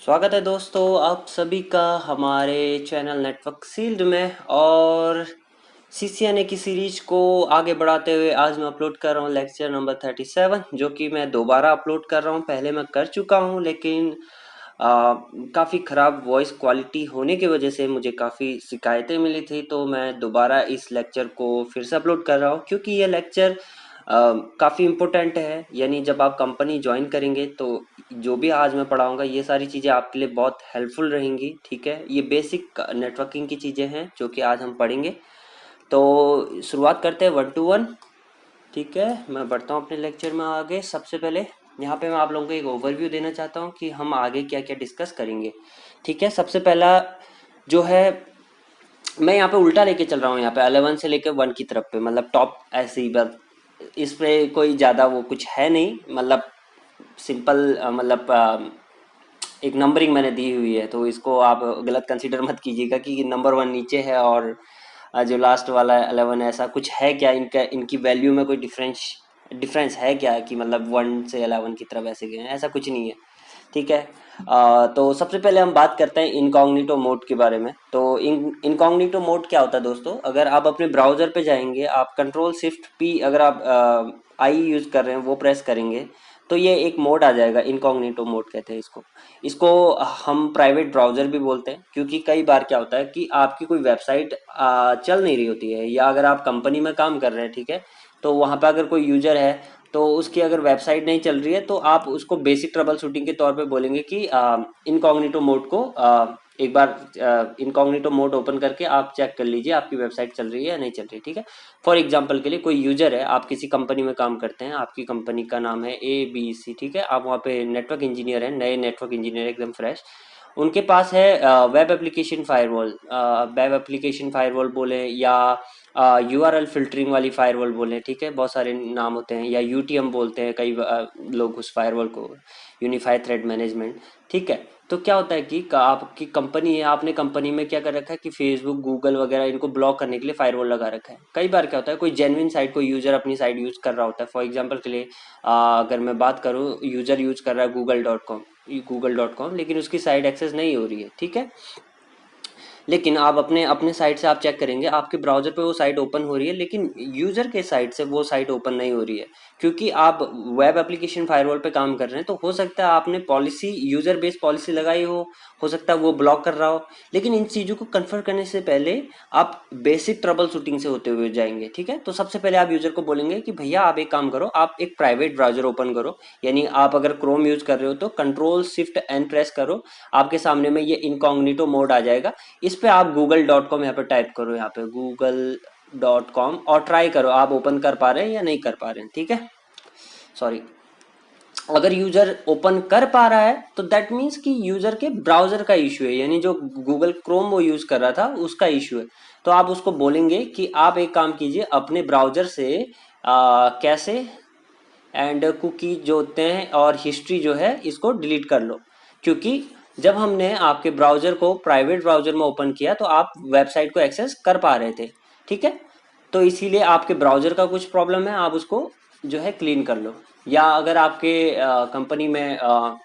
स्वागत है दोस्तों आप सभी का हमारे चैनल नेटवर्क सील्ड में। और सीसीएनए की सीरीज को आगे बढ़ाते हुए आज मैं अपलोड कर रहा हूँ लेक्चर नंबर 37, जो कि मैं दोबारा अपलोड कर रहा हूँ। पहले मैं कर चुका हूँ, लेकिन काफ़ी ख़राब वॉइस क्वालिटी होने की वजह से मुझे काफ़ी शिकायतें मिली थी, तो मैं दोबारा इस लेक्चर को फिर से अपलोड कर रहा हूँ, क्योंकि ये लेक्चर काफ़ी इम्पोर्टेंट है। यानी जब आप कंपनी ज्वाइन करेंगे तो जो भी आज मैं पढ़ाऊंगा ये सारी चीज़ें आपके लिए बहुत हेल्पफुल रहेंगी। ठीक है, ये बेसिक नेटवर्किंग की चीज़ें हैं जो कि आज हम पढ़ेंगे। तो शुरुआत करते हैं 1 to 1। ठीक है, मैं बढ़ता हूँ अपने लेक्चर में आगे। सबसे पहले यहाँ पे मैं आप लोगों को एक ओवरव्यू देना चाहता हूँ कि हम आगे क्या क्या डिस्कस करेंगे। ठीक है, सबसे पहला जो है, मैं यहाँ पे उल्टा लेके चल रहा हूँ। यहाँ पे 11 से लेके 1 की तरफ पे, मतलब टॉप ऐसे ही बस। इस पे कोई ज़्यादा वो कुछ है नहीं, मतलब सिंपल, मतलब एक नंबरिंग मैंने दी हुई है, तो इसको आप गलत कंसीडर मत कीजिएगा कि नंबर 1 नीचे है और जो लास्ट वाला 11 ऐसा कुछ है क्या, इनका इनकी वैल्यू में कोई डिफरेंस है क्या, कि मतलब 1 से 11 की तरफ ऐसे गए हैं, ऐसा कुछ नहीं है। ठीक है। तो सबसे पहले हम बात करते हैं इनकॉग्निटो मोड के बारे में। तो इनकॉग्निटो मोड क्या होता है दोस्तों? अगर आप अपने ब्राउज़र पे जाएंगे, आप कंट्रोल शिफ्ट पी, अगर आप आई यूज़ कर रहे हैं वो प्रेस करेंगे, तो ये एक मोड आ जाएगा, इनकॉग्निटो मोड कहते हैं इसको। इसको हम प्राइवेट ब्राउज़र भी बोलते हैं, क्योंकि कई बार क्या होता है कि आपकी कोई वेबसाइट चल नहीं रही होती है, या अगर आप कंपनी में काम कर रहे हैं, ठीक है, तो वहाँ पे अगर कोई यूज़र है, तो उसकी अगर वेबसाइट नहीं चल रही है, तो आप उसको बेसिक ट्रबल शूटिंग के तौर पे बोलेंगे कि इनकॉग्निटो मोड को एक बार इनकॉग्निटो मोड ओपन करके आप चेक कर लीजिए आपकी वेबसाइट चल रही है या नहीं चल रही। ठीक है। फॉर एग्जांपल के लिए कोई यूजर है, आप किसी कंपनी में काम करते हैं, आपकी कंपनी का नाम है ABC। ठीक है, आप वहाँ पे नेटवर्क इंजीनियर हैं, नए नेटवर्क इंजीनियर एकदम फ्रेश। उनके पास है web application firewall. Web application firewall बोले या URL फिल्टरिंग वाली फायरवॉल बोले, ठीक है, बहुत सारे नाम होते हैं, या UTM बोलते हैं कई लोग उस फायरवॉल को, यूनिफाइड थ्रेड मैनेजमेंट। ठीक है। तो क्या होता है कि आपकी कंपनी है, आपने कंपनी में क्या कर रखा है कि फेसबुक, गूगल वगैरह इनको ब्लॉक करने के लिए फायरवॉल लगा रखा है। कई बार क्या होता है, कोई जेन्युइन साइट, कोई यूजर अपनी साइट यूज कर रहा होता है। फॉर एग्जांपल के लिए अगर मैं बात करूँ, यूजर यूज कर रहा है गूगल.com, लेकिन उसकी साइट एक्सेस नहीं हो रही है। ठीक है, लेकिन आप अपने अपने साइट से आप चेक करेंगे, आपके ब्राउजर पे वो साइट ओपन हो रही है, लेकिन यूजर के साइट से वो साइट ओपन नहीं हो रही है, क्योंकि आप वेब एप्लीकेशन फायरवॉल पे काम कर रहे हैं। तो हो सकता है आपने पॉलिसी, यूजर बेस्ड पॉलिसी लगाई हो सकता है वो ब्लॉक कर रहा हो। लेकिन इन चीज़ों को कन्फर्म करने से पहले आप बेसिक ट्रबल शूटिंग से होते हुए जाएंगे। ठीक है, तो सबसे पहले आप यूजर को बोलेंगे कि भैया आप एक काम करो, आप एक प्राइवेट ब्राउजर ओपन करो। यानी आप अगर क्रोम यूज कर रहे हो तो कंट्रोल शिफ्ट एन प्रेस करो, आपके सामने में ये इनकॉग्निटो मोड आ जाएगा। इस पे आप google.com यहाँ पे टाइप करो, यहाँ पे google.com, और ट्राई करो आप ओपन कर पा रहे हैं या नहीं कर पा रहे हैं। ठीक है, सॉरी। अगर यूजर ओपन कर पा रहा है तो दैट मीन्स कि यूजर के ब्राउजर का इशू है, यानी जो गूगल क्रोम वो यूज कर रहा था उसका इशू है। तो आप उसको बोलेंगे कि आप एक काम कीजिए, अपने ब्राउजर से कैसे एंड कुकी जो होते हैं और हिस्ट्री जो है इसको डिलीट कर लो, क्योंकि जब हमने आपके ब्राउजर को प्राइवेट ब्राउजर में ओपन किया तो आप वेबसाइट को एक्सेस कर पा रहे थे। ठीक है, तो इसीलिए आपके ब्राउजर का कुछ प्रॉब्लम है, आप उसको जो है क्लीन कर लो। या अगर आपके कंपनी में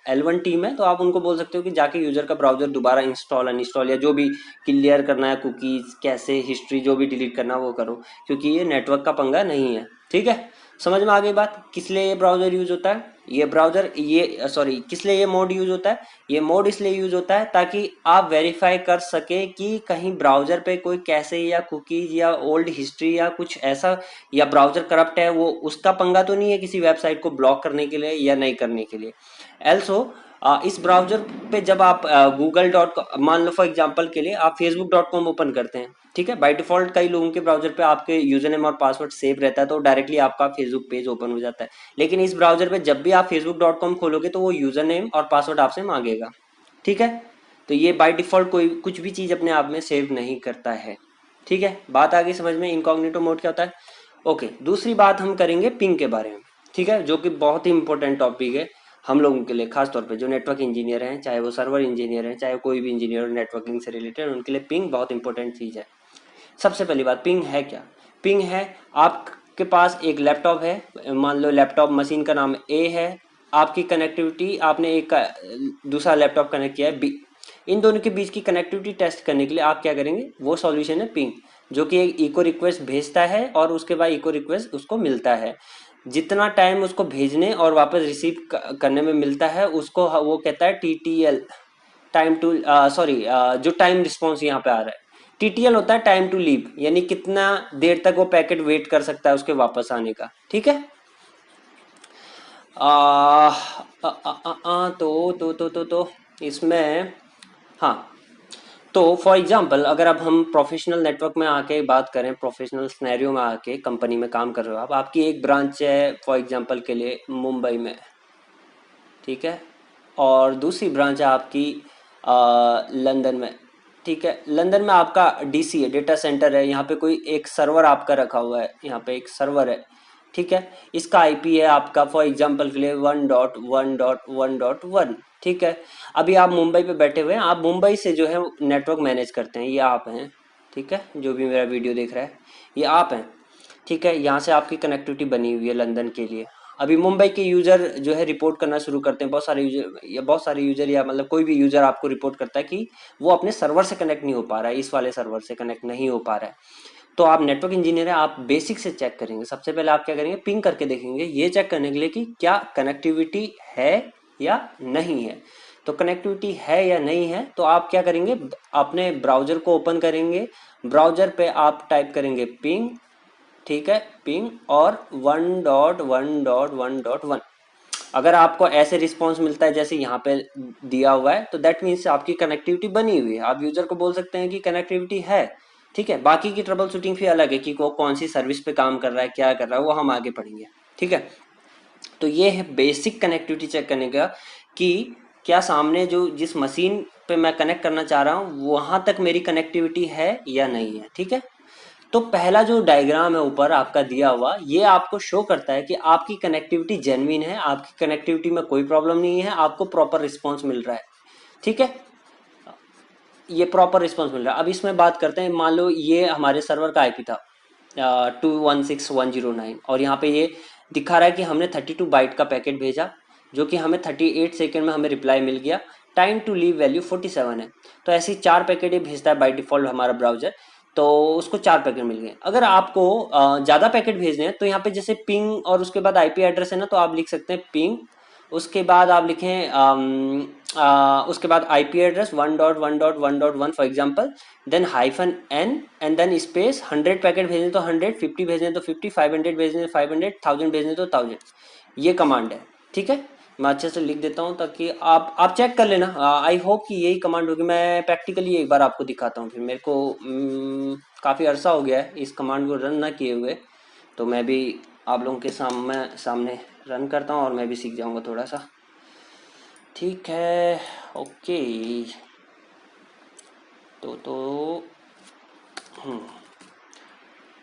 L1 टीम है, तो आप उनको बोल सकते हो कि जाके यूजर का ब्राउजर दोबारा इंस्टॉल अनइंस्टॉल या जो भी क्लियर करना है, कुकीज कैसे, हिस्ट्री जो भी डिलीट करना है वो करो, क्योंकि ये नेटवर्क का पंगा नहीं है। ठीक है, समझ में आ गई बात, किस लिए ये ब्राउजर यूज होता है, ये ब्राउजर, ये सॉरी, किस लिए ये मोड यूज होता है? ये मोड इसलिए यूज होता है ताकि आप वेरीफाई कर सके कि कहीं ब्राउजर पे कोई कैसे या कुकीज या ओल्ड हिस्ट्री या कुछ ऐसा, या ब्राउजर करप्ट है, वो उसका पंगा तो नहीं है किसी वेबसाइट को ब्लॉक करने के लिए या नहीं करने के लिए। एल्सो इस ब्राउजर पे जब आप google.com, मान लो फॉर एग्जांपल के लिए आप facebook.com ओपन करते हैं, ठीक है, बाय डिफॉल्ट कई लोगों के ब्राउजर पे आपके यूजर नेम और पासवर्ड सेव रहता है, तो डायरेक्टली आपका फेसबुक पेज ओपन हो जाता है। लेकिन इस ब्राउजर पे जब भी आप facebook.com खोलोगे तो वो यूजर नेम और पासवर्ड आपसे मांगेगा। ठीक है, तो ये बाय डिफॉल्ट कोई कुछ भी चीज अपने आप में सेव नहीं करता है। ठीक है, बात आ गई समझ में, इनकॉग्निटो मोड क्या होता है। ओके, दूसरी बात हम करेंगे पिंग के बारे में। ठीक है, जो कि बहुत ही इंपॉर्टेंट टॉपिक है हम लोगों के लिए, खास तौर पे जो नेटवर्क इंजीनियर हैं, चाहे वो सर्वर इंजीनियर हैं, चाहे कोई भी इंजीनियर नेटवर्किंग से रिलेटेड, उनके लिए पिंग बहुत इंपॉर्टेंट चीज़ है। सबसे पहली बात, पिंग है क्या? पिंग है, आपके पास एक लैपटॉप है, मान लो लैपटॉप मशीन का नाम ए है, आपकी कनेक्टिविटी, आपने एक दूसरा लैपटॉप कनेक्ट किया है, इन दोनों के बीच की कनेक्टिविटी टेस्ट करने के लिए आप क्या करेंगे, वो सॉल्यूशन है पिंग, जो कि एक इको रिक्वेस्ट भेजता है और उसके बाद इको रिक्वेस्ट उसको मिलता है। जितना टाइम उसको भेजने और वापस रिसीव करने में मिलता है उसको वो कहता है टीटीएल, टाइम टू, सॉरी, जो टाइम रिस्पॉन्स यहाँ पे आ रहा है टीटीएल होता है टाइम टू लीव, यानी कितना देर तक वो पैकेट वेट कर सकता है उसके वापस आने का। ठीक है। आ, आ, आ, आ, आ, तो इसमें, हाँ, तो फॉर एग्जांपल अगर अब हम प्रोफेशनल नेटवर्क में आके बात करें, प्रोफेशनल स्नैरियो में आके कंपनी में काम कर रहे हो आप, आपकी एक ब्रांच है फॉर एग्जांपल के लिए मुंबई में, ठीक है, और दूसरी ब्रांच है आपकी लंदन में। ठीक है, लंदन में आपका डीसी है, डेटा सेंटर है, यहाँ पे कोई एक सर्वर आपका रखा हुआ है, यहाँ पे एक सर्वर है। ठीक है, इसका आईपी है आपका फॉर एग्जांपल के लिए 1.1.1.1। ठीक है, अभी आप मुंबई पे बैठे हुए हैं, आप मुंबई से जो है नेटवर्क मैनेज करते हैं, ये आप हैं। ठीक है, जो भी मेरा वीडियो देख रहा है ये आप हैं। ठीक है, यहाँ से आपकी कनेक्टिविटी बनी हुई है लंदन के लिए। अभी मुंबई के यूजर जो है रिपोर्ट करना शुरू करते हैं, बहुत सारे यूजर या मतलब कोई भी यूजर आपको रिपोर्ट करता है कि वो अपने सर्वर से कनेक्ट नहीं हो पा रहा है, इस वाले सर्वर से कनेक्ट नहीं हो पा रहा है। तो आप नेटवर्क इंजीनियर है, आप बेसिक से चेक करेंगे। सबसे पहले आप क्या करेंगे, पिंग करके देखेंगे, ये चेक करने के लिए कि क्या कनेक्टिविटी है या नहीं है। तो कनेक्टिविटी है या नहीं है तो आप क्या करेंगे, अपने ब्राउजर को ओपन करेंगे, ब्राउजर पे आप टाइप करेंगे पिंग। ठीक है, पिंग और 1.1.1.1। अगर आपको ऐसे रिस्पॉन्स मिलता है जैसे यहाँ पे दिया हुआ है तो दैट मीन्स आपकी कनेक्टिविटी बनी हुई है, आप यूजर को बोल सकते हैं कि कनेक्टिविटी है। ठीक है, बाकी की ट्रबल शूटिंग फिर अलग है कि वो कौन सी सर्विस पे काम कर रहा है, क्या कर रहा है, वो हम आगे पढ़ेंगे। ठीक है, तो ये है बेसिक कनेक्टिविटी चेक करने का कि क्या सामने जो जिस मशीन पे मैं कनेक्ट करना चाह रहा हूँ वहां तक मेरी कनेक्टिविटी है या नहीं है। ठीक है, तो पहला जो डायग्राम है ऊपर आपका दिया हुआ, ये आपको शो करता है कि आपकी कनेक्टिविटी जेन्युइन है, आपकी कनेक्टिविटी में कोई प्रॉब्लम नहीं है, आपको प्रॉपर रिस्पॉन्स मिल रहा है। ठीक है, ये प्रॉपर रिस्पॉन्स मिल रहा है। अब इसमें बात करते हैं, मान लो ये हमारे सर्वर का आईपी था 216.109 और यहाँ पे ये दिखा रहा है कि हमने 32 बाइट का पैकेट भेजा, जो कि हमें 38 सेकेंड में हमें रिप्लाई मिल गया, टाइम टू लीव वैल्यू 47 है। तो ऐसे ही 4 पैकेट ये भेजता है बाई डिफॉल्ट हमारा ब्राउजर, तो उसको 4 पैकेट मिल गए। अगर आपको ज़्यादा पैकेट भेजने हैं तो यहाँ पे जैसे पिंग और उसके बाद आईपी एड्रेस है ना, तो आप लिख सकते हैं पिंग, उसके बाद आप लिखें उसके बाद IP address 1.1.1.1 for example, then -n and then space 100 packet भेजने तो 100, 50 भेजने तो 50, 500 भेजने तो 500, 1000 भेजने तो 1000। ये कमांड है। ठीक है, मैं अच्छे से लिख देता हूँ ताकि आप चेक कर लेना। आई होप कि यही कमांड होगी। मैं प्रैक्टिकली एक बार आपको दिखाता हूँ, फिर मेरे को काफ़ी अरसा हो गया है इस कमांड को रन ना किए हुए, तो मैं भी आप लोगों के सामने रन करता हूँ और मैं भी सीख जाऊँगा थोड़ा सा। ठीक है, ओके। तो हम्म,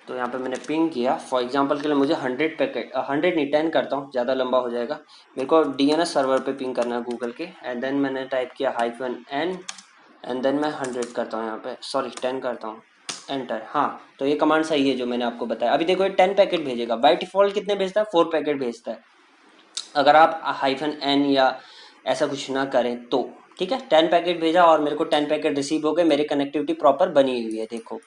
तो यहाँ पे मैंने पिंग किया फॉर एग्जांपल के लिए, मुझे 100 पैकेट, 100 नहीं 10 करता हूँ, ज़्यादा लंबा हो जाएगा। मेरे को डीएनएस सर्वर पे पिंग करना है गूगल के, एंड देन मैंने टाइप किया -n एंड देन मैं 100 करता हूँ, यहाँ पे सॉरी 10 करता हूँ, एंटर। हाँ, तो ये कमांड सही है जो मैंने आपको बताया। अभी देखो ये 10 पैकेट भेजेगा, बाई डिफॉल्ट कितने भेजता है, 4 पैकेट भेजता है। अगर आप -n या ऐसा कुछ ना करें तो। ठीक है, 10 पैकेट भेजा और मेरे को 10 पैकेट रिसीव हो गए, मेरी कनेक्टिविटी प्रॉपर बनी हुई है, देखो।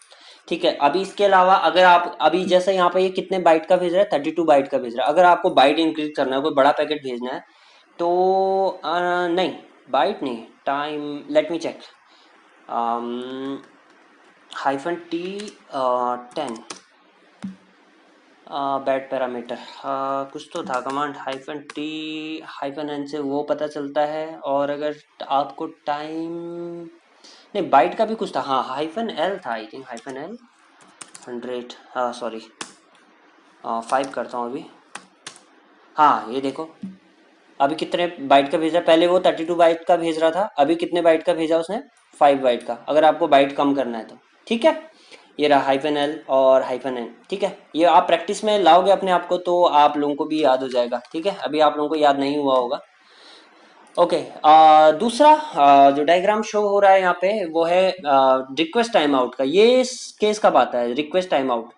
ठीक है, अभी इसके अलावा अगर आप अभी जैसे यहाँ पे ये कितने बाइट का भेज रहा है, 32 बाइट का भेज रहा है। अगर आपको बाइट इंक्रीज करना है, कोई बड़ा पैकेट भेजना है तो नहीं, बाइट नहीं, time, let me check, -t 10 बैट पैरामीटर, कुछ तो था कमांड, -t -n से वो पता चलता है। और अगर आपको टाइम, नहीं बाइट का भी कुछ था, हाँ -l था, आई थिंक -l 100, हाँ सॉरी 5 करता हूँ अभी। हाँ ये देखो अभी कितने बाइट का भेजा, पहले वो 32 बाइट का भेज रहा था, अभी कितने बाइट का भेजा उसने, 5 बाइट का, अगर आपको बाइट कम करना है तो। ठीक है, ये रहा -l और -n। ठीक है, ये आप प्रैक्टिस में लाओगे अपने आप को तो आप लोगों को भी याद हो जाएगा। ठीक है, अभी आप लोगों को याद नहीं हुआ होगा। ओके, दूसरा जो डायग्राम शो हो रहा है यहाँ पे वो है रिक्वेस्ट टाइम आउट का। ये केस कब आता है, रिक्वेस्ट टाइम आउट,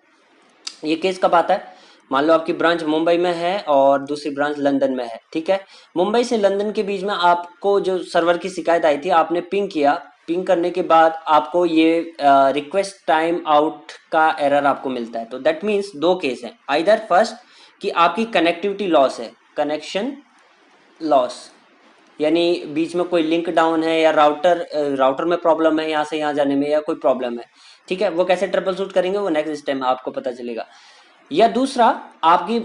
ये केस कब आता है, मान लो आपकी ब्रांच मुंबई में है और दूसरी ब्रांच लंदन में है, ठीक है। मुंबई से लंदन के बीच में आपको जो सर्वर की शिकायत आई थी, आपने पिंग किया, पिंग करने के बाद आपको ये रिक्वेस्ट टाइम आउट का एरर आपको मिलता है। तो दैट मीन्स दो केस हैं, आइदर फर्स्ट कि आपकी कनेक्टिविटी लॉस है, कनेक्शन लॉस, यानी बीच में कोई लिंक डाउन है या राउटर में प्रॉब्लम है यहाँ से यहाँ जाने में, या कोई प्रॉब्लम है, ठीक है। वो कैसे ट्रबल शूट करेंगे वो नेक्स्ट स्टेप में आपको पता चलेगा। या दूसरा, आपकी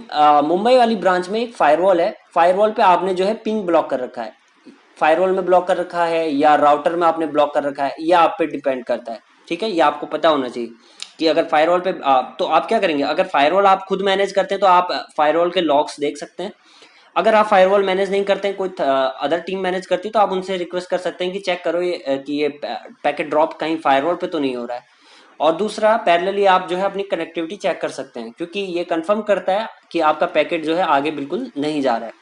मुंबई वाली ब्रांच में एक फायरवॉल है, फायरवॉल पे आपने जो है पिंग ब्लॉक कर रखा है, फायरवॉल में ब्लॉक कर रखा है या राउटर में आपने ब्लॉक कर रखा है, या आप पे डिपेंड करता है, ठीक है। ये आपको पता होना चाहिए कि अगर फायरवॉल पे तो आप क्या करेंगे। अगर फायरवॉल आप खुद मैनेज करते हैं तो आप फायरवॉल के लॉग्स देख सकते हैं। अगर आप फायरवॉल मैनेज नहीं करते हैं, कोई अदर टीम मैनेज करती है, तो आप उनसे रिक्वेस्ट कर सकते हैं कि चेक करो कि ये पैकेट ड्रॉप कहीं फायरवॉल पे तो नहीं हो रहा है। और दूसरा, पैरेलली आप जो है अपनी कनेक्टिविटी चेक कर सकते हैं, क्योंकि ये कंफर्म करता है कि आपका पैकेट जो है आगे बिल्कुल नहीं जा रहा है,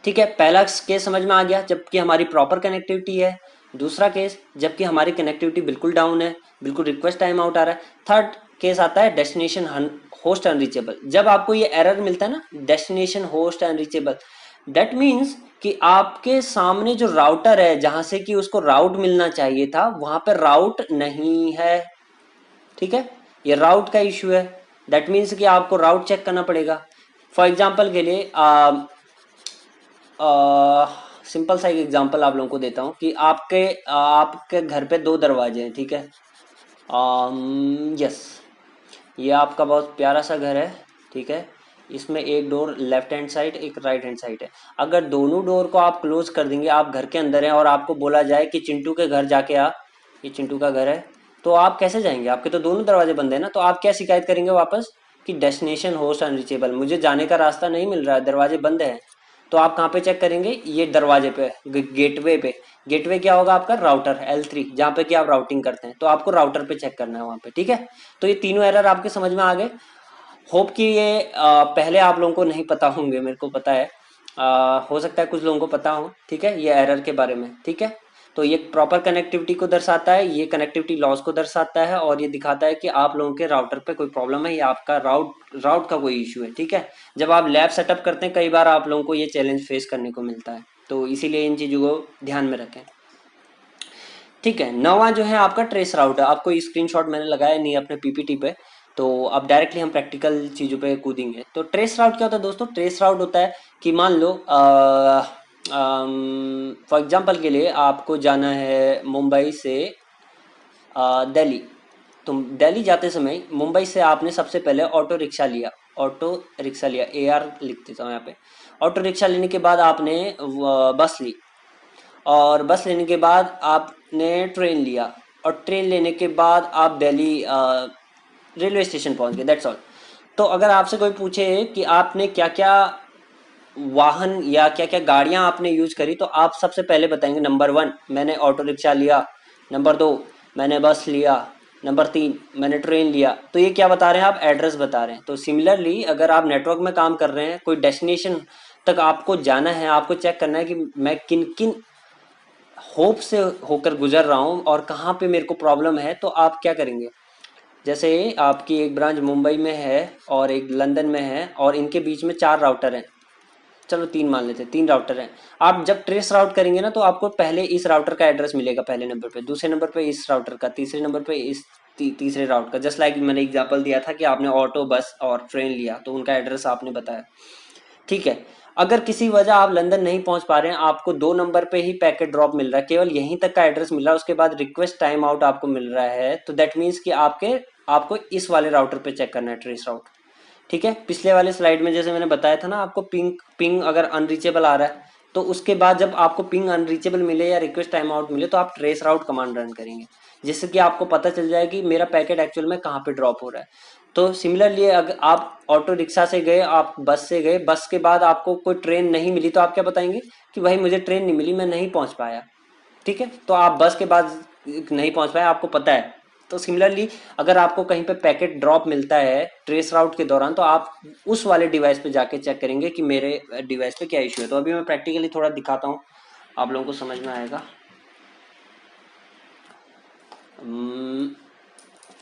ठीक है। पहला केस समझ में आ गया, जबकि हमारी प्रॉपर कनेक्टिविटी है। दूसरा केस, जबकि हमारी कनेक्टिविटी बिल्कुल डाउन है, बिल्कुल रिक्वेस्ट टाइम आउट आ रहा है। थर्ड केस आता है डेस्टिनेशन होस्ट अनरीचेबल। जब आपको ये एरर मिलता है ना, destination host unreachable, that means कि आपके सामने जो राउटर है जहां से कि उसको राउट मिलना चाहिए था, वहां पर राउट नहीं है, ठीक है। ये राउट का इश्यू है। दैट मीन्स कि आपको राउट चेक करना पड़ेगा। फॉर एग्जाम्पल के लिए सिंपल सा एक एग्जांपल आप लोगों को देता हूँ कि आपके घर पे दो दरवाजे हैं, ठीक है। यस, ये आपका बहुत प्यारा सा घर है, ठीक है। इसमें एक डोर लेफ्ट हैंड साइड, एक राइट हैंड साइड है। अगर दोनों डोर को आप क्लोज कर देंगे, आप घर के अंदर हैं और आपको बोला जाए कि चिंटू के घर जाके आ, ये चिंटू का घर है, तो आप कैसे जाएंगे? आपके तो दोनों दरवाजे बंद है ना। तो आप क्या शिकायत करेंगे वापस कि डेस्टिनेशन होस्ट अनरीचेबल, मुझे जाने का रास्ता नहीं मिल रहा है, दरवाजे बंद है। तो आप कहाँ पे चेक करेंगे? ये दरवाजे पे, गेटवे पे। गेटवे क्या होगा आपका? राउटर L3, जहाँ पे कि आप राउटिंग करते हैं, तो आपको राउटर पे चेक करना है वहाँ पे, ठीक है। तो ये तीनों एरर आपके समझ में आ गए। होप कि ये पहले आप लोगों को नहीं पता होंगे, मेरे को पता है। हो सकता है कुछ लोगों को पता हो, ठीक है, ये एरर के बारे में, ठीक है। तो ये प्रॉपर कनेक्टिविटी को दर्शाता है, ये कनेक्टिविटी लॉस को दर्शाता है, और ये दिखाता है कि आप लोगों के राउटर पे कोई प्रॉब्लम है या आपका राउट का कोई इशू है, ठीक है। जब आप लैब सेटअप करते हैं, कई बार आप लोगों को ये चैलेंज फेस करने को मिलता है, तो इसीलिए इन चीज़ों को ध्यान में रखें, ठीक है। नवा जो है आपका ट्रेस राउट है। आपको स्क्रीनशॉट मैंने लगाया नहीं अपने पीपीटी पे, तो अब डायरेक्टली हम प्रैक्टिकल चीज़ों पे कूदेंगे। तो ट्रेस राउट क्या होता है दोस्तों? ट्रेस राउट होता है कि मान लो फॉर एग्जांपल के लिए आपको जाना है मुंबई से दिल्ली। तो दिल्ली जाते समय मुंबई से आपने सबसे पहले ऑटो रिक्शा लिया, ऑटो रिक्शा लिया, AR लिख देता हूँ यहाँ पे। ऑटो रिक्शा लेने के बाद आपने बस ली, और बस लेने के बाद आपने ट्रेन लिया, और ट्रेन लेने के बाद आप दिल्ली रेलवे स्टेशन पहुंच गए, दैट्स ऑल। तो अगर आपसे कोई पूछे कि आपने क्या क्या वाहन या क्या क्या गाड़ियां आपने यूज करी, तो आप सबसे पहले बताएंगे नंबर 1 मैंने ऑटो रिक्शा लिया, नंबर 2 मैंने बस लिया, नंबर 3 मैंने ट्रेन लिया। तो ये क्या बता रहे हैं? आप एड्रेस बता रहे हैं। तो सिमिलरली अगर आप नेटवर्क में काम कर रहे हैं, कोई डेस्टिनेशन तक आपको जाना है, आपको चेक करना है कि मैं किन किन होप से होकर गुजर रहा हूँ और कहाँ पे मेरे को प्रॉब्लम है, तो आप क्या करेंगे? जैसे आपकी एक ब्रांच मुंबई में है और एक लंदन में है, और इनके बीच में 4 राउटर हैं, चलो 3 मान लेते हैं, 3 राउटर हैं। आप जब ट्रेस राउट करेंगे ना, तो आपको पहले इस राउटर का एड्रेस मिलेगा पहले नंबर पे, दूसरे नंबर पे इस राउटर का, तीसरे नंबर पे इस तीसरे राउट का। जस्ट लाइक मैंने एग्जांपल दिया था कि आपने ऑटो, बस और ट्रेन लिया, तो उनका एड्रेस आपने बताया, ठीक है। अगर किसी वजह आप लंदन नहीं पहुंच पा रहे हैं, आपको 2 नंबर पे ही पैकेट ड्रॉप मिल रहा है, केवल यहीं तक का एड्रेस मिल रहा है, उसके बाद रिक्वेस्ट टाइम आउट आपको मिल रहा है, तो दैट मीन्स कि आपको इस वाले राउटर पे चेक करना है ट्रेस राउट, ठीक है। पिछले वाले स्लाइड में जैसे मैंने बताया था ना, आपको पिंग पिंग अगर अनरीचेबल आ रहा है, तो उसके बाद जब आपको पिंग अनरीचेबल मिले या रिक्वेस्ट टाइम आउट मिले, तो आप ट्रेस राउट कमांड रन करेंगे, जिससे कि आपको पता चल जाए कि मेरा पैकेट एक्चुअल में कहाँ पे ड्रॉप हो रहा है। तो सिमिलरली अगर आप ऑटो रिक्शा से गए, आप बस से गए, बस के बाद आपको कोई ट्रेन नहीं मिली, तो आप क्या बताएंगे कि भाई मुझे ट्रेन नहीं मिली, मैं नहीं पहुंच पाया, ठीक है। तो आप बस के बाद नहीं पहुंच पाए, आपको पता है। तो सिमिलरली अगर आपको कहीं पे पैकेट ड्रॉप मिलता है ट्रेस राउट के दौरान, तो आप उस वाले डिवाइस पे जाके चेक करेंगे कि मेरे डिवाइस पे क्या इशू है। तो अभी मैं प्रैक्टिकली थोड़ा दिखाता हूँ, आप लोगों को समझ में आएगा।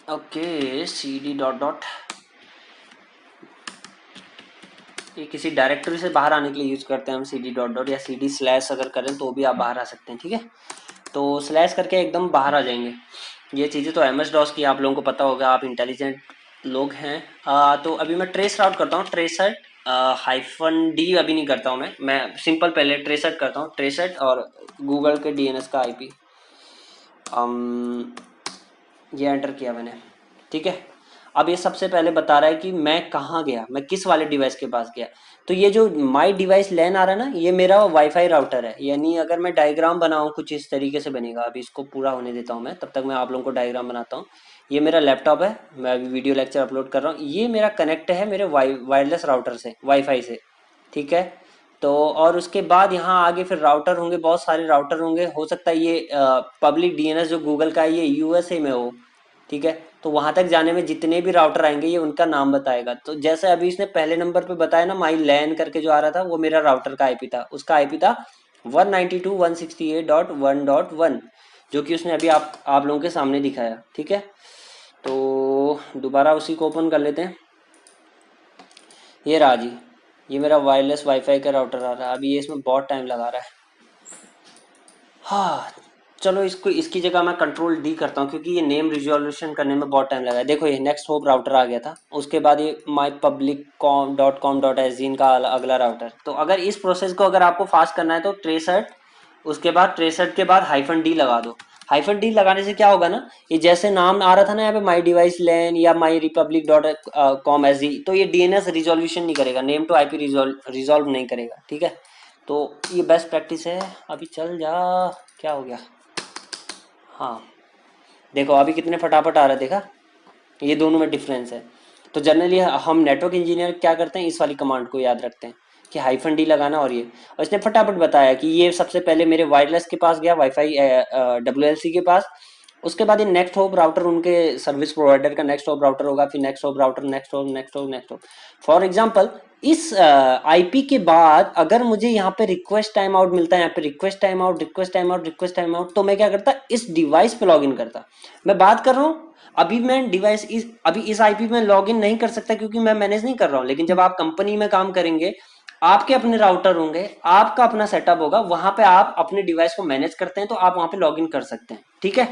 ओके, CD डॉट डॉट ये किसी डायरेक्टरी से बाहर आने के लिए यूज करते हैं हम cd डॉट डॉट या cd स्लैश अगर करें तो भी आप बाहर आ सकते हैं, ठीक है। तो स्लैश करके एकदम बाहर आ जाएंगे। ये चीज़ें तो एम एस डॉस की आप लोगों को पता होगा, आप इंटेलिजेंट लोग हैं। तो अभी मैं ट्रेस राउट करता हूँ, ट्रेसट हाइफन डी अभी नहीं करता हूँ मैं सिंपल पहले ट्रेसट करता हूँ, ट्रेसट और गूगल के डीएनएस का आईपी ये एंटर किया मैंने, ठीक है। अब ये सबसे पहले बता रहा है कि मैं कहाँ गया, मैं किस वाले डिवाइस के पास गया। तो ये जो माई डिवाइस लैन आ रहा है ना, ये मेरा वाईफाई राउटर है। यानी अगर मैं डायग्राम बनाऊँ कुछ इस तरीके से बनेगा। अभी इसको पूरा होने देता हूँ मैं, तब तक मैं आप लोगों को डायग्राम बनाता हूँ। ये मेरा लैपटॉप है, मैं अभी वीडियो लेक्चर अपलोड कर रहा हूँ। ये मेरा कनेक्ट है मेरे वायरलेस राउटर से, वाईफाई से, ठीक है। तो और उसके बाद यहाँ आगे फिर राउटर होंगे, बहुत सारे राउटर होंगे। हो सकता है ये पब्लिक डीएनएस जो गूगल का है ये यूएसए में हो, ठीक है। तो वहां तक जाने में जितने भी राउटर आएंगे ये उनका नाम बताएगा। तो जैसे अभी इसने पहले नंबर पे बताया ना, माई लैन करके जो आ रहा था, वो मेरा राउटर का आईपी था। उसका आईपी था 192.168.1.1, जो कि उसने अभी आप लोगों के सामने दिखाया, ठीक है। तो दोबारा उसी को ओपन कर लेते हैं। ये रहा जी, ये मेरा वायरलेस वाईफाई का राउटर आ रहा है। अभी ये इसमें बहुत टाइम लगा रहा है। हाँ, चलो इसको इसकी जगह मैं कंट्रोल डी करता हूँ, क्योंकि ये नेम रिजोल्यूशन करने में बहुत टाइम लगा है। देखो ये नेक्स्ट होप राउटर आ गया था, उसके बाद ये माई पब्लिक कॉम डॉट एस इनका अगला राउटर। तो अगर इस प्रोसेस को अगर आपको फास्ट करना है तो ट्रेसट, उसके बाद ट्रेसट के बाद हाइफन डी लगा दो। हाइफन डी लगाने से क्या होगा ना, ये जैसे नाम आ रहा था ना यहाँ पे माई डिवाइस लैन या माई रिपब्लिक डॉट कॉम एस, तो ये डीएनएस रिजोल्यूशन नहीं करेगा, नेम टू आईपी रिजॉल्व नहीं करेगा, ठीक है। तो ये बेस्ट प्रैक्टिस है। अभी चल जा, क्या हो गया। हाँ, देखो अभी कितने फटाफट आ रहा है, देखा। ये दोनों में डिफरेंस है। तो जनरली हम नेटवर्क इंजीनियर क्या करते हैं, इस वाली कमांड को याद रखते हैं कि हाइफन डी लगाना। और ये, और इसने फटाफट बताया कि ये सबसे पहले मेरे वायरलेस के पास गया, वाईफाई डब्ल्यूएलसी के पास। उसके बाद ये नेक्स्ट होप राउटर उनके सर्विस प्रोवाइडर का नेक्स्ट होप राउटर होगा, फिर next hop router, next hop, next hop, next hop. For example इस आईपी के बाद अगर मुझे यहाँ पे रिक्वेस्ट टाइम आउट मिलता है, यहाँ पे request time out, request time out, request time out, तो मैं क्या करता, इस डिवाइस पे लॉग इन करता। मैं बात कर रहा हूँ अभी मैं डिवाइस अभी इस आईपी में लॉग इन नहीं कर सकता क्योंकि मैं मैनेज नहीं कर रहा हूँ। लेकिन जब आप कंपनी में काम करेंगे, आपके अपने राउटर होंगे, आपका अपना सेटअप होगा, वहां पे आप अपने डिवाइस को मैनेज करते हैं, तो आप वहां पे लॉग इन कर सकते हैं, ठीक है।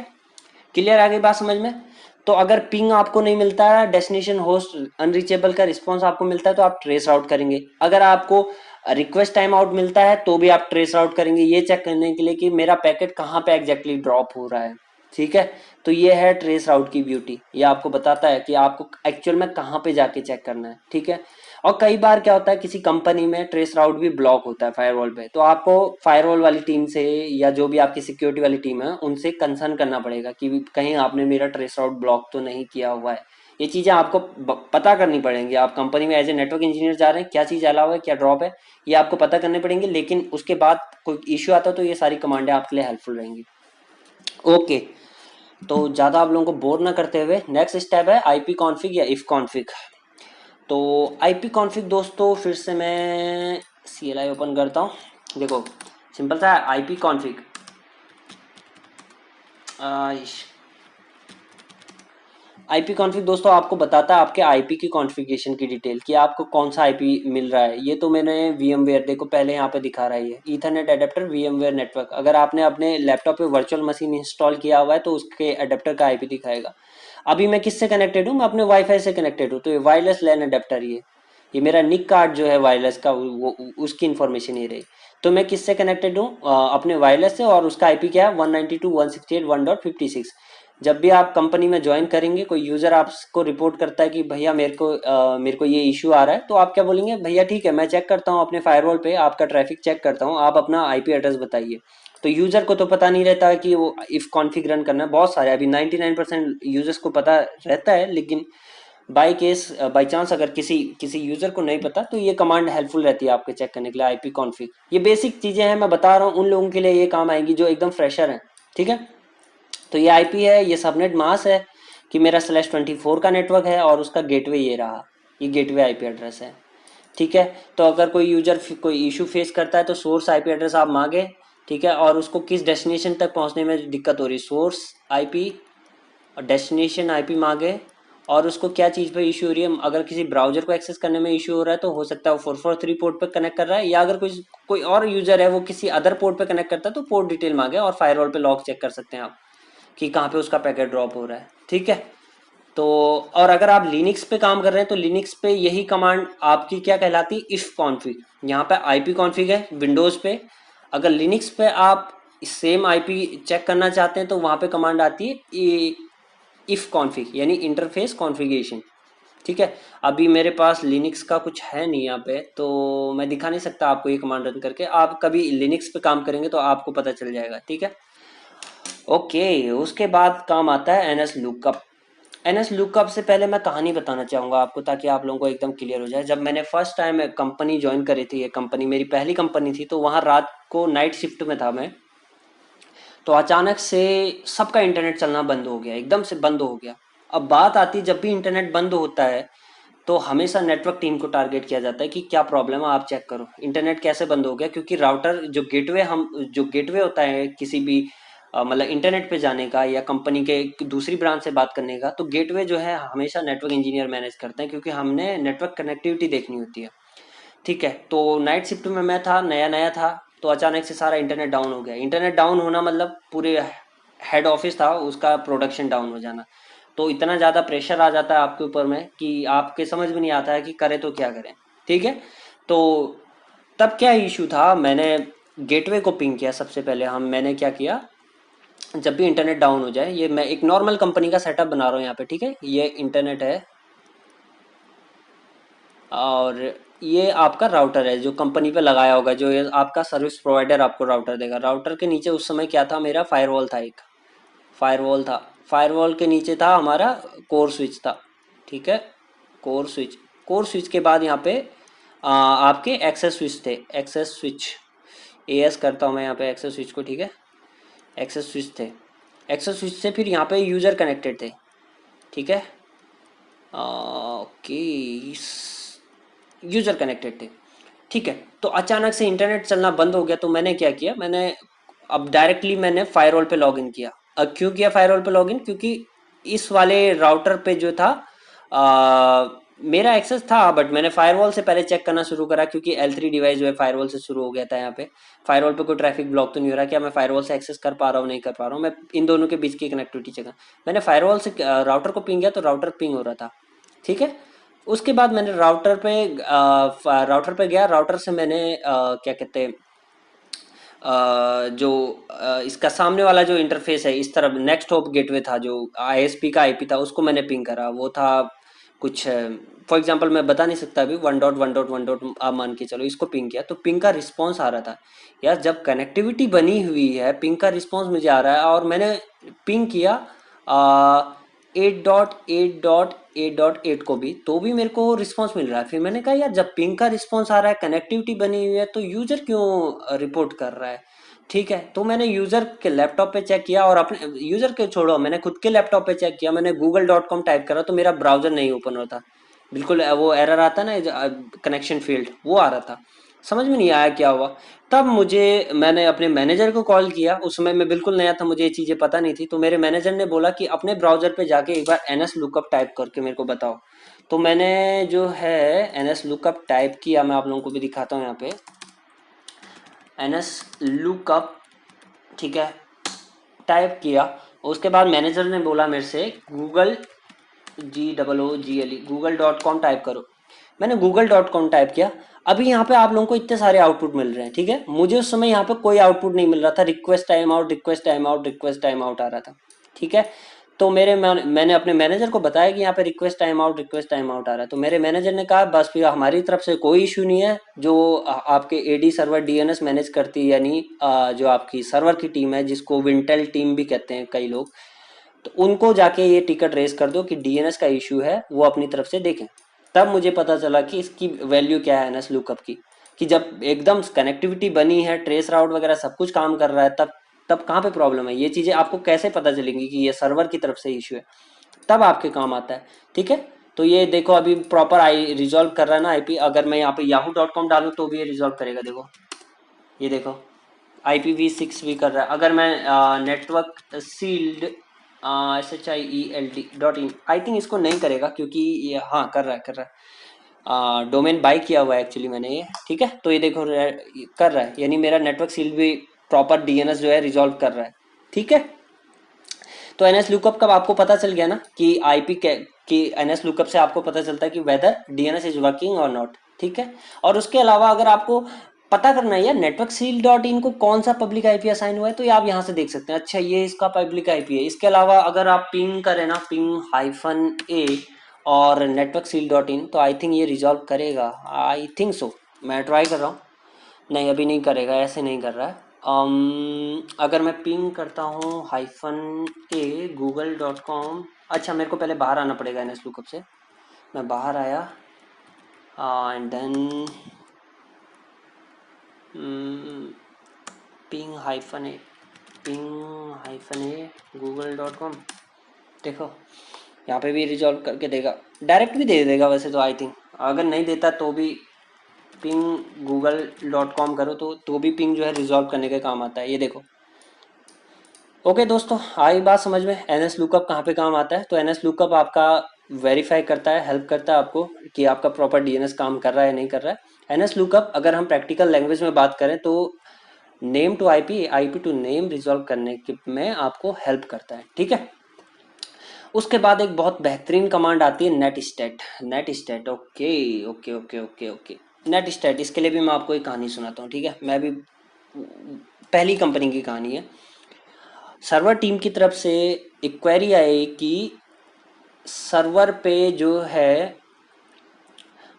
क्लियर आ गई बात समझ में। तो अगर पिंग आपको नहीं मिलता है, डेस्टिनेशन होस्ट अनरीचेबल का रिस्पॉन्स आपको मिलता है, तो आप ट्रेस आउट करेंगे। अगर आपको रिक्वेस्ट टाइम आउट मिलता है तो भी आप ट्रेस आउट करेंगे, ये चेक करने के लिए कि मेरा पैकेट कहाँ पे एग्जैक्टली ड्रॉप हो रहा है, ठीक है। तो ये है ट्रेस आउट की ब्यूटी, ये आपको बताता है कि आपको एक्चुअल में कहाँ पे जाके चेक करना है, ठीक है। और कई बार क्या होता है, किसी कंपनी में ट्रेस राउट भी ब्लॉक होता है फायरवॉल पे, तो आपको फायरवॉल वाली टीम से या जो भी आपकी सिक्योरिटी वाली टीम है उनसे कंसर्न करना पड़ेगा कि कहीं आपने मेरा ट्रेस राउट ब्लॉक तो नहीं किया हुआ है। ये चीज़ें आपको पता करनी पड़ेंगी। आप कंपनी में एज ए नेटवर्क इंजीनियर जा रहे हैं, क्या चीज़ अलावा है, क्या ड्रॉप है, ये आपको पता करने पड़ेंगे। लेकिन उसके बाद कोई इश्यू आता है तो ये सारी कमांडें आपके लिए हेल्पफुल रहेंगी। ओके, तो ज़्यादा आप लोगों को बोर ना करते हुए नेक्स्ट स्टेप है आईपी कॉन्फिग या इफ कॉन्फिग। तो आईपी कॉन्फ़िग दोस्तों, फिर से मैं CLI ओपन करता हूँ। देखो सिंपल सा आईपी कॉन्फ़िग, आईपी कॉन्फ़िग दोस्तों आपको बताता है आपके आईपी की कॉन्फ़िगरेशन की डिटेल, कि आपको कौन सा आईपी मिल रहा है। ये तो मैंने VMware, देखो पहले यहाँ पे दिखा रहा है ये ईथरनेट अडेप्टर VMware नेटवर्क। अगर आपने अपने लैपटॉप पे वर्चुअल मशीन इंस्टॉल किया हुआ है तो उसके अडेप्टर का आईपी दिखाएगा। अभी मैं किससे कनेक्टेड हूँ, मैं अपने वाईफाई से कनेक्टेड हूँ, तो ये वायरलेस लैन अडेप्टर, ये मेरा निक कार्ड जो है वायरलेस का, वो उसकी इन्फॉर्मेशन ये रही। तो मैं किससे कनेक्टेड हूँ, अपने वायरलेस से, और उसका आईपी क्या है 192.168.1.56। जब भी आप कंपनी में ज्वाइन करेंगे, कोई यूजर आपको रिपोर्ट करता है कि भैया मेरे को ये इशू आ रहा है, तो आप क्या बोलेंगे, भैया ठीक है मैं चेक करता हूँ अपने फायरवॉल पे, आपका ट्रैफिक चेक करता हूँ, आप अपना आईपी एड्रेस बताइए। तो यूजर को तो पता नहीं रहता है कि वो इफ कॉन्फिग रन करना है। बहुत सारे अभी 99% यूजर्स को पता रहता है, लेकिन बाई चांस अगर किसी किसी यूजर को नहीं पता, तो ये कमांड हेल्पफुल रहती है आपके चेक करने के लिए, आईपी कॉन्फिग। ये बेसिक चीजें हैं, मैं बता रहा हूँ उन लोगों के लिए ये काम आएंगी जो एकदम फ्रेशर हैं, ठीक है। तो ये आईपी है, ये सबनेट मास्क है कि मेरा /24 का नेटवर्क है, और उसका गेटवे ये रहा, ये गेटवे आईपी एड्रेस है, ठीक है। तो अगर कोई यूजर कोई इशू फेस करता है तो सोर्स आईपी एड्रेस आप मांगे, ठीक है, और उसको किस डेस्टिनेशन तक पहुंचने में दिक्कत हो रही है, सोर्स आईपी और डेस्टिनेशन आईपी मांगे, और उसको क्या चीज़ पे इशू हो रही है, अगर किसी ब्राउजर को एक्सेस करने में इशू हो रहा है तो हो सकता है वो 443 पोर्ट पे कनेक्ट कर रहा है, या अगर कोई कोई और यूजर है वो किसी अदर पोर्ट पे कनेक्ट करता है तो पोर्ट डिटेल मांगे और फायरवॉल पे लॉग चेक कर सकते हैं आप कि कहाँ पे उसका पैकेट ड्रॉप हो रहा है। ठीक है। तो और अगर आप लिनक्स पे काम कर रहे हैं तो लिनक्स पे यही कमांड आपकी क्या कहलाती है, इफ कॉन्फिग। यहाँ पे आईपी कॉन्फिग है विंडोज पे, अगर लिनक्स पे आप सेम आईपी चेक करना चाहते हैं तो वहाँ पे कमांड आती है इफ कॉन्फिग, यानी इंटरफेस कॉन्फ़िगरेशन। ठीक है। अभी मेरे पास लिनक्स का कुछ है नहीं यहाँ पे, तो मैं दिखा नहीं सकता आपको ये कमांड रन करके। आप कभी लिनक्स पे काम करेंगे तो आपको पता चल जाएगा। ठीक है। ओके, उसके बाद काम आता है एनएस लुकअप। एनएस लुकअप से पहले मैं कहानी बताना चाहूँगा आपको, ताकि आप लोगों को एकदम क्लियर हो जाए। जब मैंने फर्स्ट टाइम कंपनी ज्वाइन करी थी, ये कंपनी मेरी पहली कंपनी थी, तो वहाँ रात को नाइट शिफ्ट में था मैं। तो अचानक से सबका इंटरनेट चलना बंद हो गया, एकदम से बंद हो गया। अब बात आती है, जब भी इंटरनेट बंद होता है तो हमेशा नेटवर्क टीम को टारगेट किया जाता है कि क्या प्रॉब्लम है, आप चेक करो इंटरनेट कैसे बंद हो गया। क्योंकि राउटर जो गेटवे होता है किसी भी मतलब इंटरनेट पे जाने का या कंपनी के दूसरी ब्रांच से बात करने का, तो गेटवे जो है हमेशा नेटवर्क इंजीनियर मैनेज करते हैं, क्योंकि हमने नेटवर्क कनेक्टिविटी देखनी होती है। ठीक है। तो नाइट शिफ्ट में मैं था, नया नया था, तो अचानक से सारा इंटरनेट डाउन हो गया। इंटरनेट डाउन होना मतलब पूरे हेड ऑफिस था उसका प्रोडक्शन डाउन हो जाना। तो इतना ज़्यादा प्रेशर आ जाता है आपके ऊपर में कि आपके समझ में नहीं आता है कि करें तो क्या करें। ठीक है। तो तब क्या इशू था, मैंने गेटवे को पिंग किया सबसे पहले। मैंने क्या किया, जब भी इंटरनेट डाउन हो जाए, ये मैं एक नॉर्मल कंपनी का सेटअप बना रहा हूँ यहाँ पे। ठीक है। ये इंटरनेट है और ये आपका राउटर है जो कंपनी पे लगाया होगा, जो ये आपका सर्विस प्रोवाइडर आपको राउटर देगा। राउटर के नीचे उस समय क्या था, मेरा फायरवॉल था, एक फायरवॉल था। फायरवॉल के नीचे था हमारा कोर स्विच था। ठीक है। कोर स्विच, कोर स्विच के बाद यहाँ पे आपके एक्सेस स्विच थे। एक्सेस स्विच, एएस करता हूँ मैं यहाँ पे एक्सेस स्विच को। ठीक है। एक्सेस स्विच थे। एक्सेस स्विच से फिर यहाँ पे यूज़र कनेक्टेड थे। ठीक है। ओके, यूज़र कनेक्टेड थे। ठीक है। तो अचानक से इंटरनेट चलना बंद हो गया, तो मैंने क्या किया, मैंने अब डायरेक्टली मैंने फायरवॉल पे लॉगिन किया। अब क्यों किया फायरवॉल पे लॉगिन, क्योंकि इस वाले राउटर पे जो था आ, मेरा एक्सेस था, बट मैंने फायरवॉल से पहले चेक करना शुरू करा, क्योंकि L3 डिवाइस जो है फायरवॉल से शुरू हो गया था यहाँ पे। फायरवॉल पे कोई ट्रैफिक ब्लॉक तो नहीं हो रहा, क्या मैं फायरवॉल से एक्सेस कर पा रहा हूँ नहीं कर पा रहा हूँ, मैं इन दोनों के बीच की कनेक्टिविटी चेक। मैंने फायरवॉल से राउटर को पिंग किया तो राउटर पिंग हो रहा था। ठीक है। उसके बाद मैंने राउटर पे गया। राउटर से मैंने क्या कहते हैं, जो इसका सामने वाला जो इंटरफेस है, इस तरफ नेक्स्ट हॉप गेटवे था, जो आईएसपी का आईपी था, उसको मैंने पिंग करा। वो था कुछ, फॉर एग्जांपल मैं बता नहीं सकता अभी, 1.1.1. आप मान के चलो, इसको पिंग किया तो पिंग का रिस्पॉन्स आ रहा था। यार जब कनेक्टिविटी बनी हुई है, पिंग का रिस्पॉन्स मुझे आ रहा है, और मैंने पिंग किया 8.8.8.8 को भी, तो भी मेरे को रिस्पॉन्स मिल रहा है। फिर मैंने कहा यार जब पिंग का रिस्पॉन्स आ रहा है, कनेक्टिविटी बनी हुई है, तो यूजर क्यों रिपोर्ट कर रहा है। ठीक है। तो मैंने यूजर के लैपटॉप पे चेक किया, और अपने यूजर के छोड़ो, मैंने खुद के लैपटॉप पे चेक किया। मैंने google.com टाइप करा तो मेरा ब्राउजर नहीं ओपन होता, बिल्कुल वो एरर आता ना, कनेक्शन फील्ड, वो आ रहा था। समझ में नहीं आया क्या हुआ। तब मैंने अपने मैनेजर को कॉल किया। उस समय मैं बिल्कुल नया था, मुझे ये चीज़ें पता नहीं थी। तो मेरे मैनेजर ने बोला कि अपने ब्राउजर पे जाके एक बार एनएस लुकअप टाइप करके मेरे को बताओ। तो मैंने जो है एनएस लुकअप टाइप किया, मैं आप लोगों को भी दिखाता हूँ यहाँ पे, एनएस लुकअप। ठीक है। टाइप किया। उसके बाद मैनेजर ने बोला मेरे से गूगल, google.com टाइप करो। मैंने google.com टाइप किया। अभी यहाँ पे आप लोगों को इतने सारे आउटपुट मिल रहे हैं। ठीक है। मुझे उस समय यहाँ पे कोई आउटपुट नहीं मिल रहा था, request time out, request time out, request time out आ रहा था। ठीक है। तो मैंने अपने मैनेजर को बताया कि यहाँ पे request time out, request time out आ रहा है। तो मेरे मैनेजर ने कहा बस फिर हमारी तरफ से कोई इशू नहीं है, जो आपके एडी सर्वर डीएनएस मैनेज करती है, यानी जो आपकी सर्वर की टीम है, जिसको विंटेल टीम भी कहते हैं कई लोग, तो उनको जाके ये टिकट रेस कर दो कि डीएनएस का इशू है, वो अपनी तरफ से देखें। तब मुझे पता चला कि इसकी वैल्यू क्या है एनएस लुकअप की, कि जब एकदम कनेक्टिविटी बनी है, ट्रेस राउट वगैरह सब कुछ काम कर रहा है, तब तब कहाँ पे प्रॉब्लम है। ये चीज़ें आपको कैसे पता चलेंगी कि ये सर्वर की तरफ से इशू है, तब आपके काम आता है। ठीक है। तो ये देखो अभी प्रॉपर आई रिजॉल्व कर रहा है ना आईपी। अगर मैं यहाँ पे yahoo.com डालूँ तो भी ये रिजॉल्व करेगा, देखो ये देखो, IPv6 भी कर रहा है। अगर मैं network sealed SHIELD.in, I think इसको नहीं करेगा क्योंकि ये, हाँ कर रहा है, कर रहा है। डोमेन बाय किया हुआ है एक्चुअली मैंने ये, ठीक है। तो ये देखो कर रहा है, यानी मेरा नेटवर्क सील भी प्रॉपर डीएनएस जो है रिजॉल्व कर रहा है, ठीक है। तो एनएस लुकअप कब आपको पता चल गया ना कि आईपी कि एनएस लुकअप से आपको पता चलता है कि वेदर डीएनएस इज वर्किंग और नॉट, ठीक है। और उसके अलावा अगर आपको पता करना है यार नेटवर्क सील डॉट इन को कौन सा पब्लिक आईपी असाइन हुआ है, तो ये आप यहाँ से देख सकते हैं, अच्छा ये इसका पब्लिक आईपी है। इसके अलावा अगर आप पिंग करें ना, पिंग-a और नेटवर्क सील डॉट इन, तो आई थिंक ये रिजॉल्व करेगा, आई थिंक सो। मैं ट्राई कर रहा हूँ, नहीं अभी नहीं करेगा, ऐसे नहीं कर रहा है। अगर मैं पिंग करता हूँ -a google.com, अच्छा मेरे को पहले बाहर आना पड़ेगा एन एस लुकअप से। मैं बाहर आया एंड देन पिंग-a google.com, देखो यहाँ पे भी रिजॉल्व करके देगा, डायरेक्ट भी दे देगा वैसे तो आई थिंक। अगर नहीं देता तो भी पिंग google.com करो तो भी पिंग जो है रिजॉल्व करने के काम आता है, ये देखो। ओके दोस्तों, आई बात समझ में एनएस लुकअप कहाँ पे काम आता है। तो एनएस लुकअप आपका वेरीफाई करता है, हेल्प करता है आपको कि आपका प्रॉपर डीएनएस काम कर रहा है नहीं कर रहा है। एनएस लुकअप अगर हम प्रैक्टिकल लैंग्वेज में बात करें तो name to IP, IP to name resolve करने में आपको हेल्प करता है, ठीक है। उसके बाद एक बहुत बेहतरीन कमांड आती है net state. Net state, okay okay okay okay okay, net state, इसके लिए भी मैं आपको एक कहानी सुनाता हूँ, ठीक है। मैं भी पहली कंपनी की कहानी है। सर्वर टीम की तरफ से एक क्वेरी आई कि सर्वर पे जो है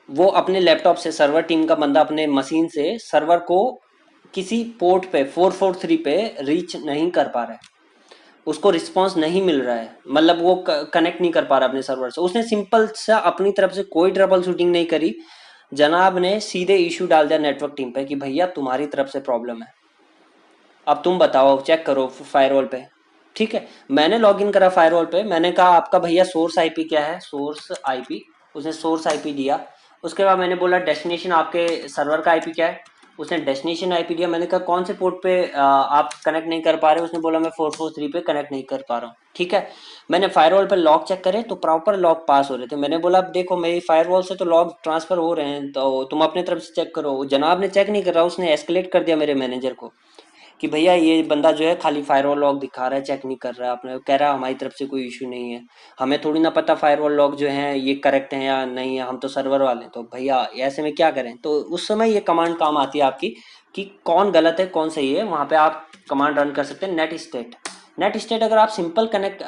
वो अपने लैपटॉप से, सर्वर टीम का बंदा अपने मशीन से सर्वर को किसी पोर्ट पे 443 पे रीच नहीं कर पा रहा है, उसको रिस्पांस नहीं मिल रहा है, मतलब वो कनेक्ट नहीं कर पा रहा अपने सर्वर से। उसने सिंपल सा अपनी तरफ से कोई ट्रबल शूटिंग नहीं करी, जनाब ने सीधे इशू डाल दिया नेटवर्क टीम पे कि भैया तुम्हारी तरफ से प्रॉब्लम है, अब तुम बताओ, चेक करो फायरवॉल पे, ठीक है। मैंने लॉगिन करा फायरवॉल पे, मैंने कहा आपका भैया सोर्स आईपी क्या है, सोर्स आईपी, उसने सोर्स आईपी दिया। उसके बाद मैंने बोला डेस्टिनेशन आपके सर्वर का आईपी क्या है, उसने डेस्टिनेशन आईपी दिया। मैंने कहा कौन से पोर्ट पे आप कनेक्ट नहीं कर पा रहे, उसने बोला मैं 443 पे कनेक्ट नहीं कर पा रहा हूँ, ठीक है। मैंने फायरवॉल पे लॉग चेक करे तो प्रॉपर लॉग पास हो रहे थे। मैंने बोला देखो मेरी फायरवॉल से तो लॉग ट्रांसफर हो रहे हैं, तो तुम अपने तरफ से चेक करो। जनाब ने चेक नहीं कर रहा, उसने एस्केलेट कर दिया मेरे मैनेजर को कि भैया ये बंदा जो है खाली फायरवॉल लॉग दिखा रहा है, चेक नहीं कर रहा है, अपने कह रहा है हमारी तरफ से कोई इशू नहीं है। हमें थोड़ी ना पता फायरवॉल लॉग जो है ये करेक्ट है या नहीं है, हम तो सर्वर वाले हैं, तो भैया ऐसे में क्या करें। तो उस समय ये कमांड काम आती है आपकी कि कौन गलत है कौन सही है, वहाँ पे आप कमांड रन कर सकते हैं नेट स्टेट। नेट स्टेट अगर आप सिंपल कनेक्ट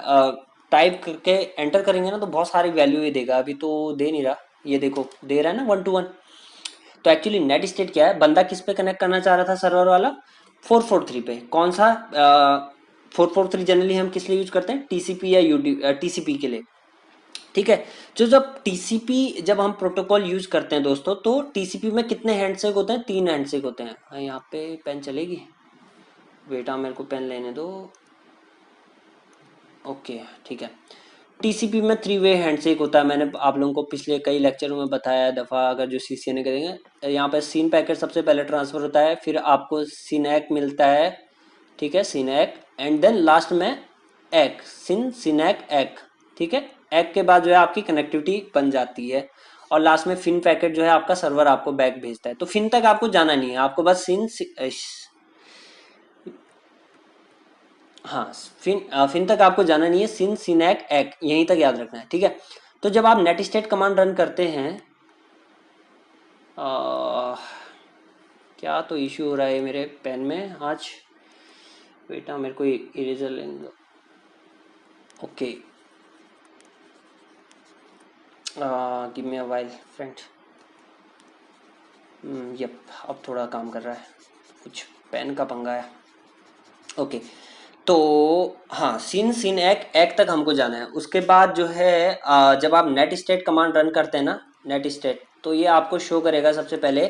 टाइप करके एंटर करेंगे ना तो बहुत सारी वैल्यू ही देगा, अभी तो दे नहीं रहा, ये देखो दे रहा है ना 1 to 1। तो एक्चुअली नेट स्टेट क्या है, बंदा किस पे कनेक्ट करना चाह रहा था सर्वर वाला, 443 पे। कौन सा 443 जनरली हम किस लिए यूज करते हैं, टीसीपी या टीसीपी के लिए, ठीक है। जो जब टीसीपी जब हम प्रोटोकॉल यूज करते हैं दोस्तों, तो टीसीपी में कितने हैंडशेक होते हैं, 3 हैंडशेक होते हैं। यहाँ पे पेन चलेगी बेटा, मेरे को पेन लेने दो, ओके ठीक है। टीसीपी में 3 वे हैंडशेक होता है, मैंने आप लोगों को पिछले कई लेक्चरों में बताया दफ़ा, अगर जो सीसीएनए करेंगे। यहाँ पे सीन पैकेट सबसे पहले ट्रांसफ़र होता है, फिर आपको सिनैक मिलता है, ठीक है, सिनैक, एंड देन लास्ट में एक सिनैक एक, ठीक है। एक के बाद जो है आपकी कनेक्टिविटी बन जाती है, और लास्ट में फिन पैकेट जो है आपका सर्वर आपको बैक भेजता है। तो फिन तक आपको जाना नहीं है, आपको बस हाँ फिन तक आपको जाना नहीं है, सिनैक एक यहीं तक याद रखना है, ठीक है। तो जब आप नेट स्टेट कमांड रन करते हैं, क्या तो इश्यू हो रहा है मेरे पेन में आज, बेटा मेरे को इरेजर लेने दो, okay give me a while friend. Yup अब थोड़ा काम कर रहा है, कुछ पेन का पंगा है, ओके। तो हाँ सिन एक तक हमको जाना है। उसके बाद जो है जब आप नेट स्टेट कमांड रन करते हैं ना, नेट स्टेट, तो ये आपको शो करेगा सबसे पहले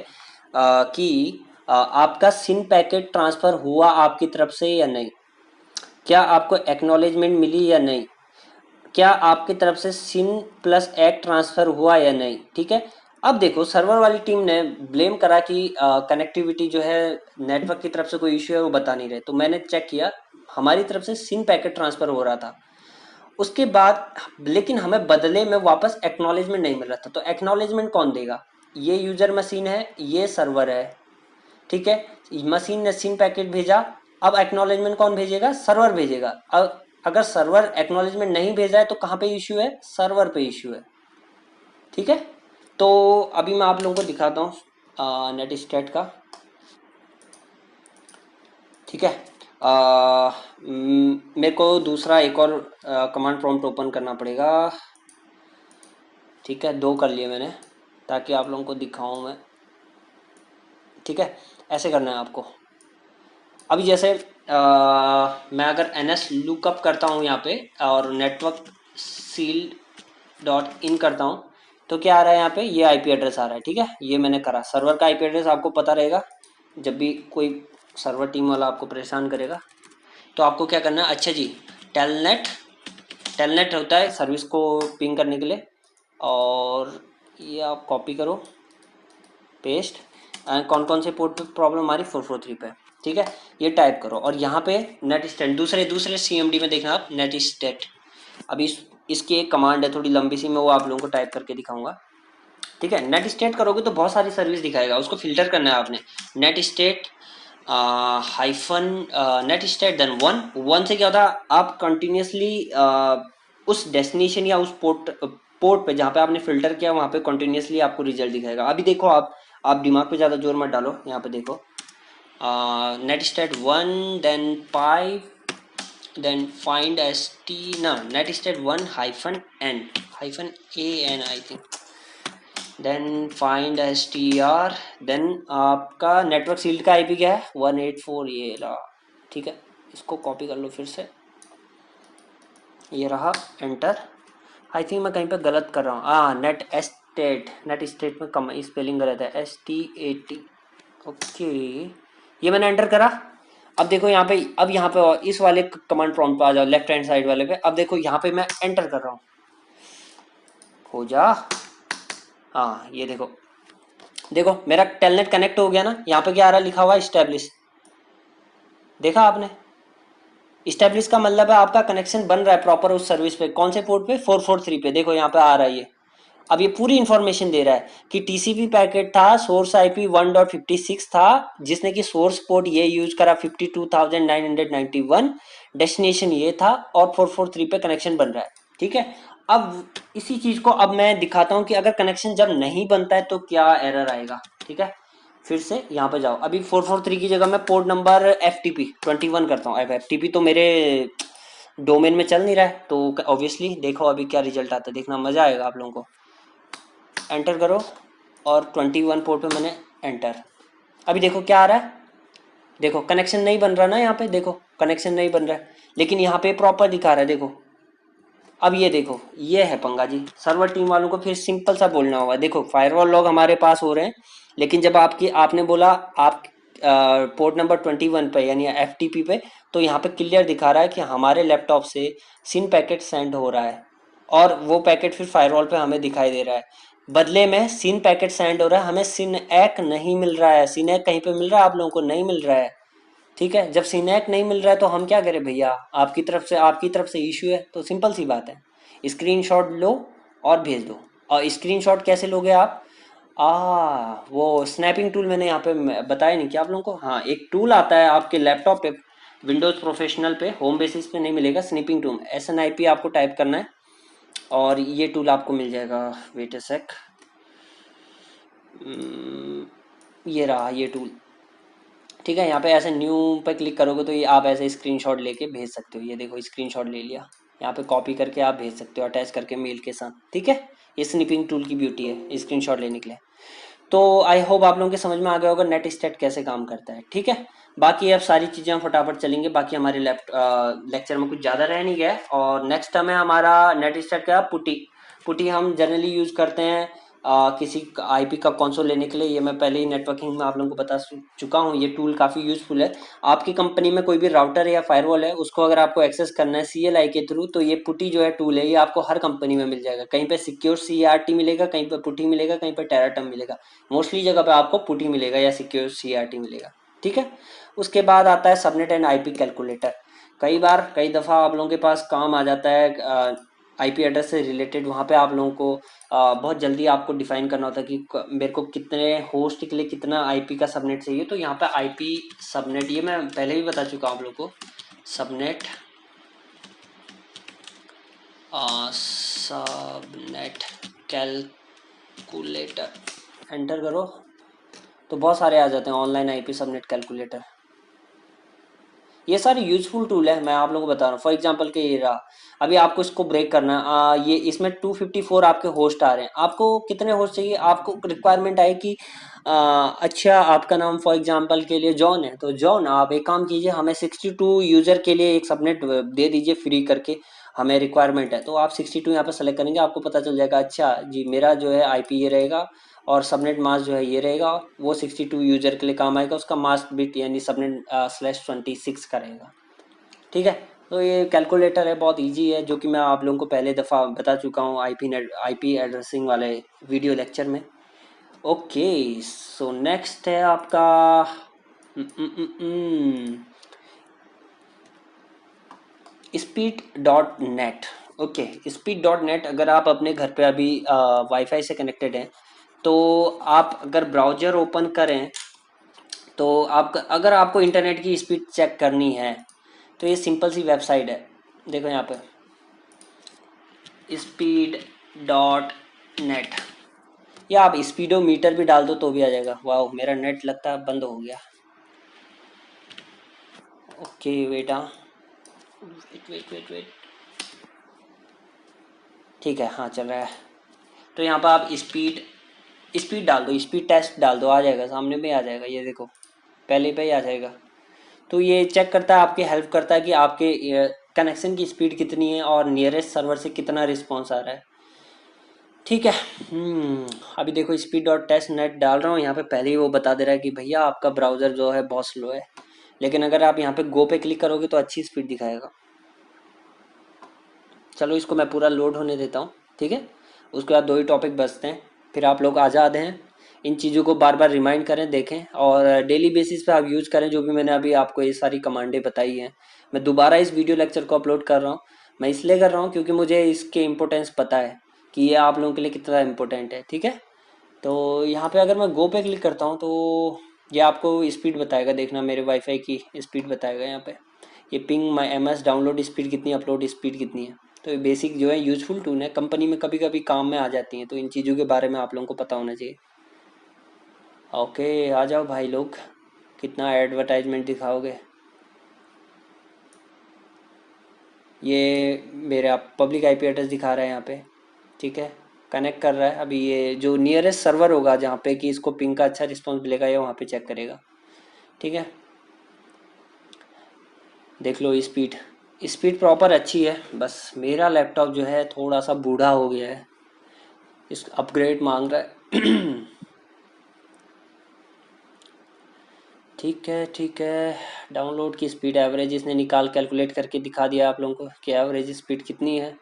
कि आपका सिन पैकेट ट्रांसफ़र हुआ आपकी तरफ से या नहीं, क्या आपको एक्नॉलेजमेंट मिली या नहीं, क्या आपकी तरफ से सिन प्लस एक ट्रांसफ़र हुआ या नहीं, ठीक है। अब देखो सर्वर वाली टीम ने ब्लेम करा कि कनेक्टिविटी जो है नेटवर्क की तरफ से कोई इश्यू है, वो बता नहीं रहे। तो मैंने चेक किया, हमारी तरफ से सिन पैकेट ट्रांसफ़र हो रहा था, उसके बाद लेकिन हमें बदले में वापस एक्नॉलेजमेंट नहीं मिल रहा था, तो एक्नॉलेजमेंट कौन देगा? ये यूजर मशीन है, ये सर्वर है, ठीक है। मशीन ने सीन पैकेट भेजा, अब एक्नॉलेजमेंट कौन भेजेगा? सर्वर भेजेगा। अब अगर सर्वर एक्नॉलेजमेंट नहीं भेजा है तो कहाँ पे इश्यू है? सर्वर पे इश्यू है, ठीक है। तो अभी मैं आप लोगों को दिखाता हूँ नेट स्टेट का, ठीक है। मेरे को दूसरा एक और कमांड प्रॉम्प्ट ओपन करना पड़ेगा, ठीक है। दो कर लिए मैंने ताकि आप लोगों को दिखाऊं मैं, ठीक है। ऐसे करना है आपको। अभी जैसे मैं अगर एन एस लुकअप करता हूँ यहाँ पे और नेटवर्क सील्ड डॉट इन करता हूँ, तो क्या आ रहा है यहाँ पे? ये आईपी एड्रेस आ रहा है, ठीक है। ये मैंने करा। सर्वर का आईपी एड्रेस आपको पता रहेगा, जब भी कोई सर्वर टीम वाला आपको परेशान करेगा तो आपको क्या करना है? अच्छा जी, टेलनेट, टेलनेट होता है सर्विस को पिंग करने के लिए, और ये आप कॉपी करो, पेस्ट। कौन कौन से पोर्ट पे प्रॉब्लम हमारी? 443 पे, ठीक है। ये टाइप करो और यहाँ पे नेट स्टेट, दूसरे दूसरे सीएमडी में देखना आप, नेट स्टेट। अभी इसकी एक कमांड है थोड़ी लंबी सी, मैं वो आप लोगों को टाइप करके दिखाऊंगा, ठीक है। नेट स्टेट करोगे तो बहुत सारी सर्विस दिखाएगा, उसको फिल्टर करना है आपने। Net state hyphen net state then one. One से क्या होता है? आप कंटिन्यूसली उस डेस्टिनेशन या उस पोर्ट पे जहाँ पे आपने फिल्टर किया वहाँ पे कंटिन्यूसली आपको रिजल्ट दिखाएगा। अभी देखो आप दिमाग पे ज़्यादा जोर मत डालो, यहाँ पे देखो net state one, then pipe, then find st, ना net state one hyphen N, hyphen A N I think, then find str, then आपका नेटवर्क सील्ड का आईपी क्या है? 184, ये रहा, ठीक है। इसको कॉपी कर लो फिर से, ये रहा, एंटर। आई थिंक मैं कहीं पे गलत कर रहा हूँ। नेट स्टेट, नेट स्टेट में कम स्पेलिंग गलत है, STAT, ओके। ये मैंने एंटर करा। अब देखो यहाँ पे, अब यहाँ पे इस वाले कमांड प्रॉम्प्ट पे आ जाओ, लेफ्ट हैंड साइड वाले पे। अब देखो यहाँ पे मैं एंटर कर रहा हूँ, हो जा। हाँ ये देखो, देखो मेरा टेलनेट कनेक्ट हो गया ना। यहाँ पे क्या आ रहा है? लिखा हुआ इस्टेब्लिश, देखा आपने? इस्टेब्लिश का मतलब है आपका कनेक्शन बन रहा है प्रॉपर उस सर्विस पे। कौन से पोर्ट पे? 443 पे। देखो यहाँ पे आ रहा है ये। अब ये पूरी इंफॉर्मेशन दे रहा है कि टीसीपी पैकेट था, सोर्स आईपी 1.56 था, जिसने कि सोर्स पोर्ट ये यूज करा 52,991, डेस्टिनेशन ये था और 443 पे कनेक्शन बन रहा है, ठीक है। अब इसी चीज को अब मैं दिखाता हूँ कि अगर कनेक्शन जब नहीं बनता है तो क्या एरर आएगा, ठीक है। फिर से यहाँ पे जाओ। अभी 443 की जगह मैं पोर्ट नंबर FTP 21 करता हूँ। अब FTP तो मेरे डोमेन में चल नहीं रहा है, तो ऑब्वियसली देखो अभी क्या रिजल्ट आता है, देखना मजा आएगा आप लोगों को। एंटर करो और 21 पोर्ट पे मैंने एंटर। अभी देखो क्या आ रहा है? देखो कनेक्शन नहीं बन रहा ना, यहाँ पे देखो कनेक्शन नहीं बन रहा है, लेकिन यहाँ पे प्रॉपर दिखा रहा है, देखो। अब ये देखो, ये है पंगा जी। सर्वर टीम वालों को फिर सिंपल सा बोलना होगा। देखो फायरवॉल लॉग हमारे पास हो रहे हैं, लेकिन जब आपने बोला आप पोर्ट नंबर 21 पे यानी FTP पे, तो यहाँ पे क्लियर दिखा रहा है कि हमारे लैपटॉप से सिन पैकेट सेंड हो रहा है, और वो पैकेट फिर फायरवॉल पे हमें दिखाई दे रहा है। बदले में सिन पैकेट सेंड हो रहा है, हमें सिन एक नहीं मिल रहा है। सिन एक कहीं पे मिल रहा है? आप लोगों को नहीं मिल रहा है, ठीक है। जब सिनेक नहीं मिल रहा है तो हम क्या करें भैया? आपकी तरफ से इश्यू है, तो सिंपल सी बात है, स्क्रीनशॉट लो और भेज दो। और स्क्रीनशॉट कैसे लोगे आप? वो स्नैपिंग टूल मैंने यहाँ पे बताया नहीं क्या आप लोगों को? हाँ, एक टूल आता है आपके लैपटॉप पे, विंडोज प्रोफेशनल पे, होम बेसिस पे नहीं मिलेगा। स्निपिंग टूल SNIP आपको टाइप करना है और ये टूल आपको मिल जाएगा। वेट अ सेक, ये रहा ये टूल, ठीक है। यहाँ पे ऐसे न्यू पे क्लिक करोगे तो ये आप ऐसे स्क्रीनशॉट लेके भेज सकते हो। ये देखो स्क्रीनशॉट ले लिया, यहाँ पे कॉपी करके आप भेज सकते हो अटैच करके मेल के साथ, ठीक है। ये स्निपिंग टूल की ब्यूटी है स्क्रीनशॉट लेने के लिए। तो आई होप आप लोगों के समझ में आ गया होगा नेट स्टेट कैसे काम करता है, ठीक है। बाकी अब सारी चीज़ें हम फटाफट चलेंगे, बाकी हमारे लेक्चर में कुछ ज़्यादा रह नहीं गया है। और नेक्स्ट टर्म है हमारा नेट स्टेट का पुटी। पुटी हम जनरली यूज़ करते हैं किसी आईपी का कंसोल लेने के लिए। ये मैं पहले ही नेटवर्किंग में आप लोगों को बता चुका हूँ, ये टूल काफ़ी यूज़फुल है। आपकी कंपनी में कोई भी राउटर या फायरवॉल है, उसको अगर आपको एक्सेस करना है CLI के थ्रू, तो ये पुटी जो है टूल है, ये आपको हर कंपनी में मिल जाएगा। कहीं पे सिक्योर CRT मिलेगा, कहीं पे पुटी मिलेगा, कहीं पे टेराटम मिलेगा। मोस्टली जगह पे आपको पुटी मिलेगा या सिक्योर CRT मिलेगा, ठीक है। उसके बाद आता है सबनेट एंड IP कैलकुलेटर। कई दफ़ा आप लोगों के पास काम आ जाता है आईपी एड्रेस से रिलेटेड। वहाँ पे आप लोगों को बहुत जल्दी आपको डिफाइन करना होता है कि मेरे को कितने होस्ट के लिए कितना आईपी का सबनेट चाहिए। तो यहाँ पे आईपी सबनेट, ये मैं पहले भी बता चुका हूँ आप लोगों को। सबनेट सबनेट कैलकुलेटर एंटर करो तो बहुत सारे आ जाते हैं, ऑनलाइन आईपी सबनेट कैलकुलेटर। ये सारे यूजफुल टूल है, मैं आप लोगों को बता रहा हूँ। फॉर एग्जांपल के ये रहा, अभी आपको इसको ब्रेक करना है, ये इसमें 254 आपके होस्ट आ रहे हैं। आपको कितने होस्ट चाहिए? आपको रिक्वायरमेंट आए कि अच्छा आपका नाम फॉर एग्जांपल के लिए जॉन है, तो जॉन आप एक काम कीजिए, हमें 62 यूजर के लिए एक सबनेट दे दीजिए फ्री करके, हमें रिक्वायरमेंट है। तो आप 62 यहाँ पर सेलेक्ट करेंगे, आपको पता चल जाएगा अच्छा जी मेरा जो है आईपी ये रहेगा और सबनेट मास्क जो है ये रहेगा। वो 62 यूजर के लिए काम आएगा, उसका मास्क बिट यानी सबनेट /26 का रहेगा। ठीक है, तो ये कैलकुलेटर है, बहुत इजी है, जो कि मैं आप लोगों को पहले दफ़ा बता चुका हूँ आईपी एड्रेसिंग वाले वीडियो लेक्चर में। ओके, सो नेक्स्ट है आपका speed.net। ओके, speed.net अगर आप अपने घर पे अभी वाईफाई से कनेक्टेड हैं तो आप अगर ब्राउज़र ओपन करें तो आप, अगर आपको इंटरनेट की स्पीड चेक करनी है तो ये सिंपल सी वेबसाइट है, देखो यहाँ पे speed.net, या आप स्पीडोमीटर भी डाल दो तो भी आ जाएगा। वाह, मेरा नेट लगता है बंद हो गया। Okay wait, wait wait wait wait, ठीक है, हाँ चल रहा है। तो यहाँ पर आप स्पीड स्पीड डाल दो, स्पीड टेस्ट डाल दो, आ जाएगा, सामने में आ जाएगा, ये देखो पहले पे ही आ जाएगा। तो ये चेक करता है, आपकी हेल्प करता है कि आपके कनेक्शन की स्पीड कितनी है और नियरेस्ट सर्वर से कितना रिस्पॉन्स आ रहा है। ठीक है, अभी देखो स्पीड डॉट टेस्ट नेट डाल रहा हूँ यहाँ पे, पहले ही वो बता दे रहा है कि भैया आपका ब्राउज़र जो है बहुत स्लो है। लेकिन अगर आप यहाँ पे गो पे क्लिक करोगे तो अच्छी स्पीड दिखाएगा। चलो इसको मैं पूरा लोड होने देता हूँ, ठीक है। उसके बाद 2 ही टॉपिक बचते हैं, फिर आप लोग आज़ाद हैं। इन चीज़ों को बार बार रिमाइंड करें, देखें और डेली बेसिस पे आप यूज़ करें जो भी मैंने अभी आपको ये सारी कमांडें बताई हैं। मैं दोबारा इस वीडियो लेक्चर को अपलोड कर रहा हूँ, मैं इसलिए कर रहा हूँ क्योंकि मुझे इसके इम्पोर्टेंस पता है कि ये आप लोगों के लिए कितना इम्पोर्टेंट है, ठीक है। तो यहाँ पे अगर मैं गो पे क्लिक करता हूँ तो ये आपको स्पीड बताएगा, देखना मेरे वाईफाई की स्पीड बताएगा यहाँ पे। ये पिंग माई MS डाउनलोड स्पीड कितनी, अपलोड स्पीड कितनी है। तो ये बेसिक जो है यूजफुल टूल है, कंपनी में कभी कभी काम में आ जाती हैं, तो इन चीज़ों के बारे में आप लोगों को पता होना चाहिए। ओके, आ जाओ भाई लोग, कितना एडवर्टाइजमेंट दिखाओगे। ये मेरा पब्लिक आईपी एड्रेस दिखा रहा है यहाँ पे, ठीक है, कनेक्ट कर रहा है। अभी ये जो नियरेस्ट सर्वर होगा जहाँ पे कि इसको पिंग का अच्छा रिस्पॉन्स मिलेगा, ये वहाँ पे चेक करेगा, ठीक है। देख लो स्पीड, स्पीड प्रॉपर अच्छी है, बस मेरा लैपटॉप जो है थोड़ा सा बूढ़ा हो गया है, इस अपग्रेड मांग रहा है। ठीक है ठीक है, डाउनलोड की स्पीड एवरेज इसने निकाल कैलकुलेट करके दिखा दिया आप लोगों को कि एवरेज स्पीड कितनी है,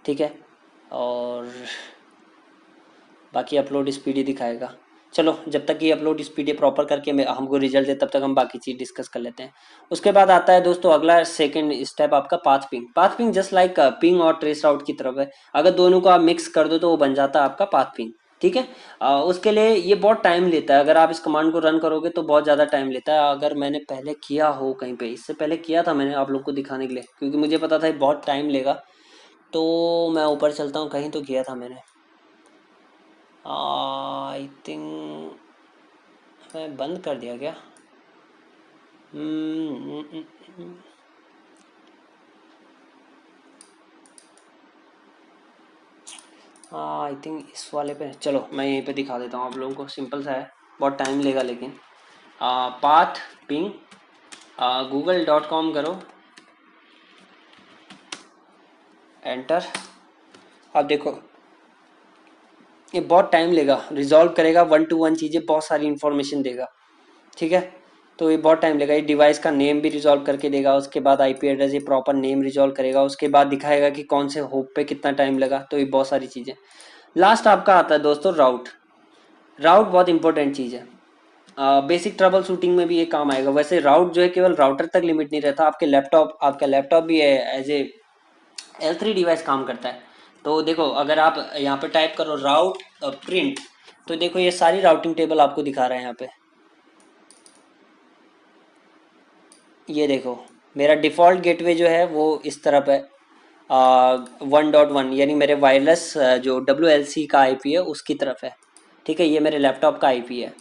ठीक है। और बाकी अपलोड स्पीड ही दिखाएगा। चलो जब तक ये अपलोड स्पीड ये प्रॉपर करके हमको रिजल्ट दे तब तक हम बाकी चीज़ डिस्कस कर लेते हैं। उसके बाद आता है दोस्तों अगला सेकंड स्टेप आपका path ping. Path ping just like ping और ट्रेस राउट की तरफ है, अगर दोनों को आप मिक्स कर दो तो वो बन जाता है आपका पाथ पिंग, ठीक है। उसके लिए ये बहुत टाइम लेता है, अगर आप इस कमांड को रन करोगे तो बहुत ज़्यादा टाइम लेता है। अगर मैंने पहले किया हो कहीं पे, इससे पहले किया था मैंने आप लोग को दिखाने के लिए, क्योंकि मुझे पता था बहुत टाइम लेगा, तो मैं ऊपर चलता हूँ, कहीं तो किया था मैंने, आई थिंक मैं बंद कर दिया क्या। आई थिंक इस वाले पे, चलो मैं यहीं पे दिखा देता हूँ आप लोगों को, सिंपल सा है, बहुत टाइम लेगा लेकिन। पाथ पिंग google.com करो, एंटर। अब देखो ये बहुत टाइम लेगा, रिजॉल्व करेगा 1 to 1 चीज़ें, बहुत सारी इंफॉर्मेशन देगा, ठीक है। तो ये बहुत टाइम लेगा, ये डिवाइस का नेम भी रिजॉल्व करके देगा, उसके बाद आईपी एड्रेस ये प्रॉपर नेम रिजॉल्व करेगा, उसके बाद दिखाएगा कि कौन से होप पे कितना टाइम लगा, तो ये बहुत सारी चीज़ें। लास्ट आपका आता है दोस्तों राउट। राउट बहुत इंपॉर्टेंट चीज़ है। बेसिक ट्रबल शूटिंग में भी ये काम आएगा। वैसे राउट जो है केवल राउटर तक लिमिट नहीं रहता, आपका लैपटॉप भी एज ए L3 डिवाइस काम करता है। तो देखो अगर आप यहाँ पे टाइप करो राउट प्रिंट, तो देखो ये सारी राउटिंग टेबल आपको दिखा रहा है यहाँ पे। ये देखो मेरा डिफ़ॉल्ट गेटवे जो है वो इस तरफ है 1.1, यानी मेरे वायरलेस जो WLC का आईपी है उसकी तरफ है। ठीक है, ये मेरे लैपटॉप का आईपी है।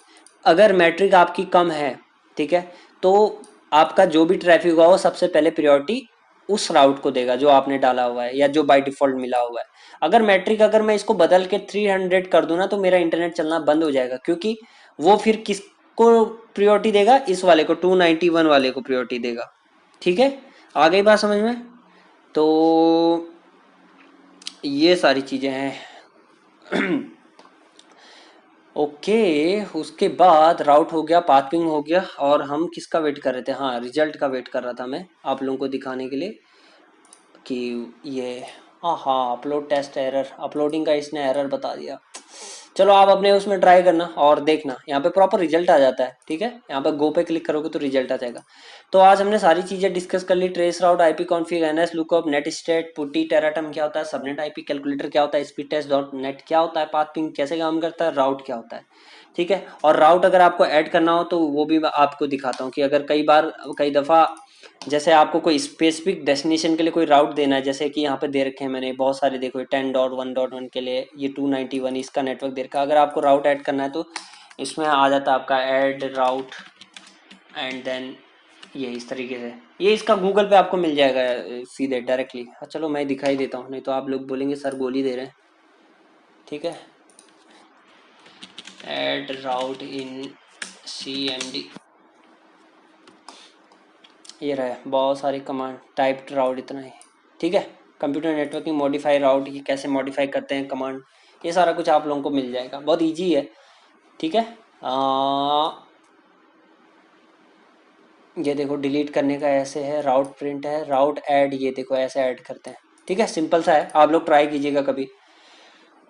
अगर मैट्रिक आपकी कम है, ठीक है, तो आपका जो भी ट्रैफिक होगा वो सबसे पहले प्रायोरिटी उस राउट को देगा जो आपने डाला हुआ है या जो बाय डिफ़ॉल्ट मिला हुआ है। अगर मैं इसको बदल के 300 कर दूँ ना, तो मेरा इंटरनेट चलना बंद हो जाएगा, क्योंकि वो फिर किसको प्रायोरिटी देगा, इस वाले को 291 वाले को प्रायोरिटी देगा। ठीक है, आ गई बात समझ में? तो ये सारी चीज़ें हैं। ओके, उसके बाद राउट हो गया, पाथिंग हो गया, और हम किसका वेट कर रहे थे? हाँ, रिजल्ट का वेट कर रहा था मैं आप लोगों को दिखाने के लिए कि ये, हाँ हाँ, अपलोड टेस्ट एरर, अपलोडिंग का इसने एरर बता दिया। चलो आप अपने उसमें ट्राई करना और देखना, यहाँ पे प्रॉपर रिजल्ट आ जाता है। ठीक है, यहाँ पे गो पे क्लिक करोगे तो रिजल्ट आ जाएगा। तो आज हमने सारी चीज़ें डिस्कस कर ली। Trace route, IP config, NS lookup, net stat, putty, Tera Term क्या होता है, सबनेट आईपी कैलकुलेटर क्या होता है, स्पीड टेस्ट डॉट नेट क्या होता है, पाथ पिंग कैसे काम करता है, राउट क्या होता है। ठीक है, और राउट अगर आपको ऐड करना हो तो वो भी मैं आपको दिखाता हूँ कि अगर कई दफ़ा जैसे आपको कोई स्पेसिफिक डेस्टिनेशन के लिए कोई राउट देना है, जैसे कि यहाँ पे दे रखे हैं मैंने बहुत सारे, देखो 10.1.1 के लिए ये 291 इसका नेटवर्क दे रखा है। अगर आपको राउट ऐड करना है तो इसमें आ जाता है आपका ऐड राउट, एंड देन ये इस तरीके से, ये इसका गूगल पे आपको मिल जाएगा सीधे डायरेक्टली। चलो मैं दिखाई देता हूँ, नहीं तो आप लोग बोलेंगे सर गोली दे रहे हैं। ठीक है, ऐड राउट इन CMD, ये रहा है, बहुत सारी कमांड, टाइप्ड राउट, इतना ही। ठीक है, कंप्यूटर नेटवर्किंग मॉडिफाई राउट, ये कैसे मॉडिफाई करते हैं कमांड, ये सारा कुछ आप लोगों को मिल जाएगा, बहुत इजी है। ठीक है, ये देखो डिलीट करने का ऐसे है, राउट प्रिंट है, राउट ऐड, ये देखो ऐसे ऐड करते हैं। ठीक है, सिंपल सा है, आप लोग ट्राई कीजिएगा कभी।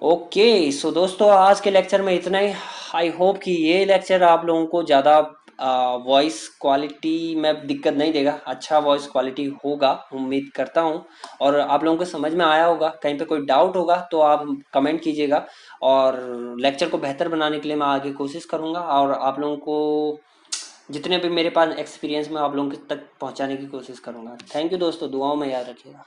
ओके, सो दोस्तों आज के लेक्चर में इतना ही। आई होप कि ये लेक्चर आप लोगों को ज़्यादा वॉइस क्वालिटी में दिक्कत नहीं देगा, अच्छा वॉइस क्वालिटी होगा उम्मीद करता हूँ, और आप लोगों को समझ में आया होगा। कहीं पे कोई डाउट होगा तो आप कमेंट कीजिएगा, और लेक्चर को बेहतर बनाने के लिए मैं आगे कोशिश करूँगा, और आप लोगों को जितने भी मेरे पास एक्सपीरियंस में आप लोगों तक पहुँचाने की कोशिश करूँगा। थैंक यू दोस्तों, दुआओं में याद रखिएगा।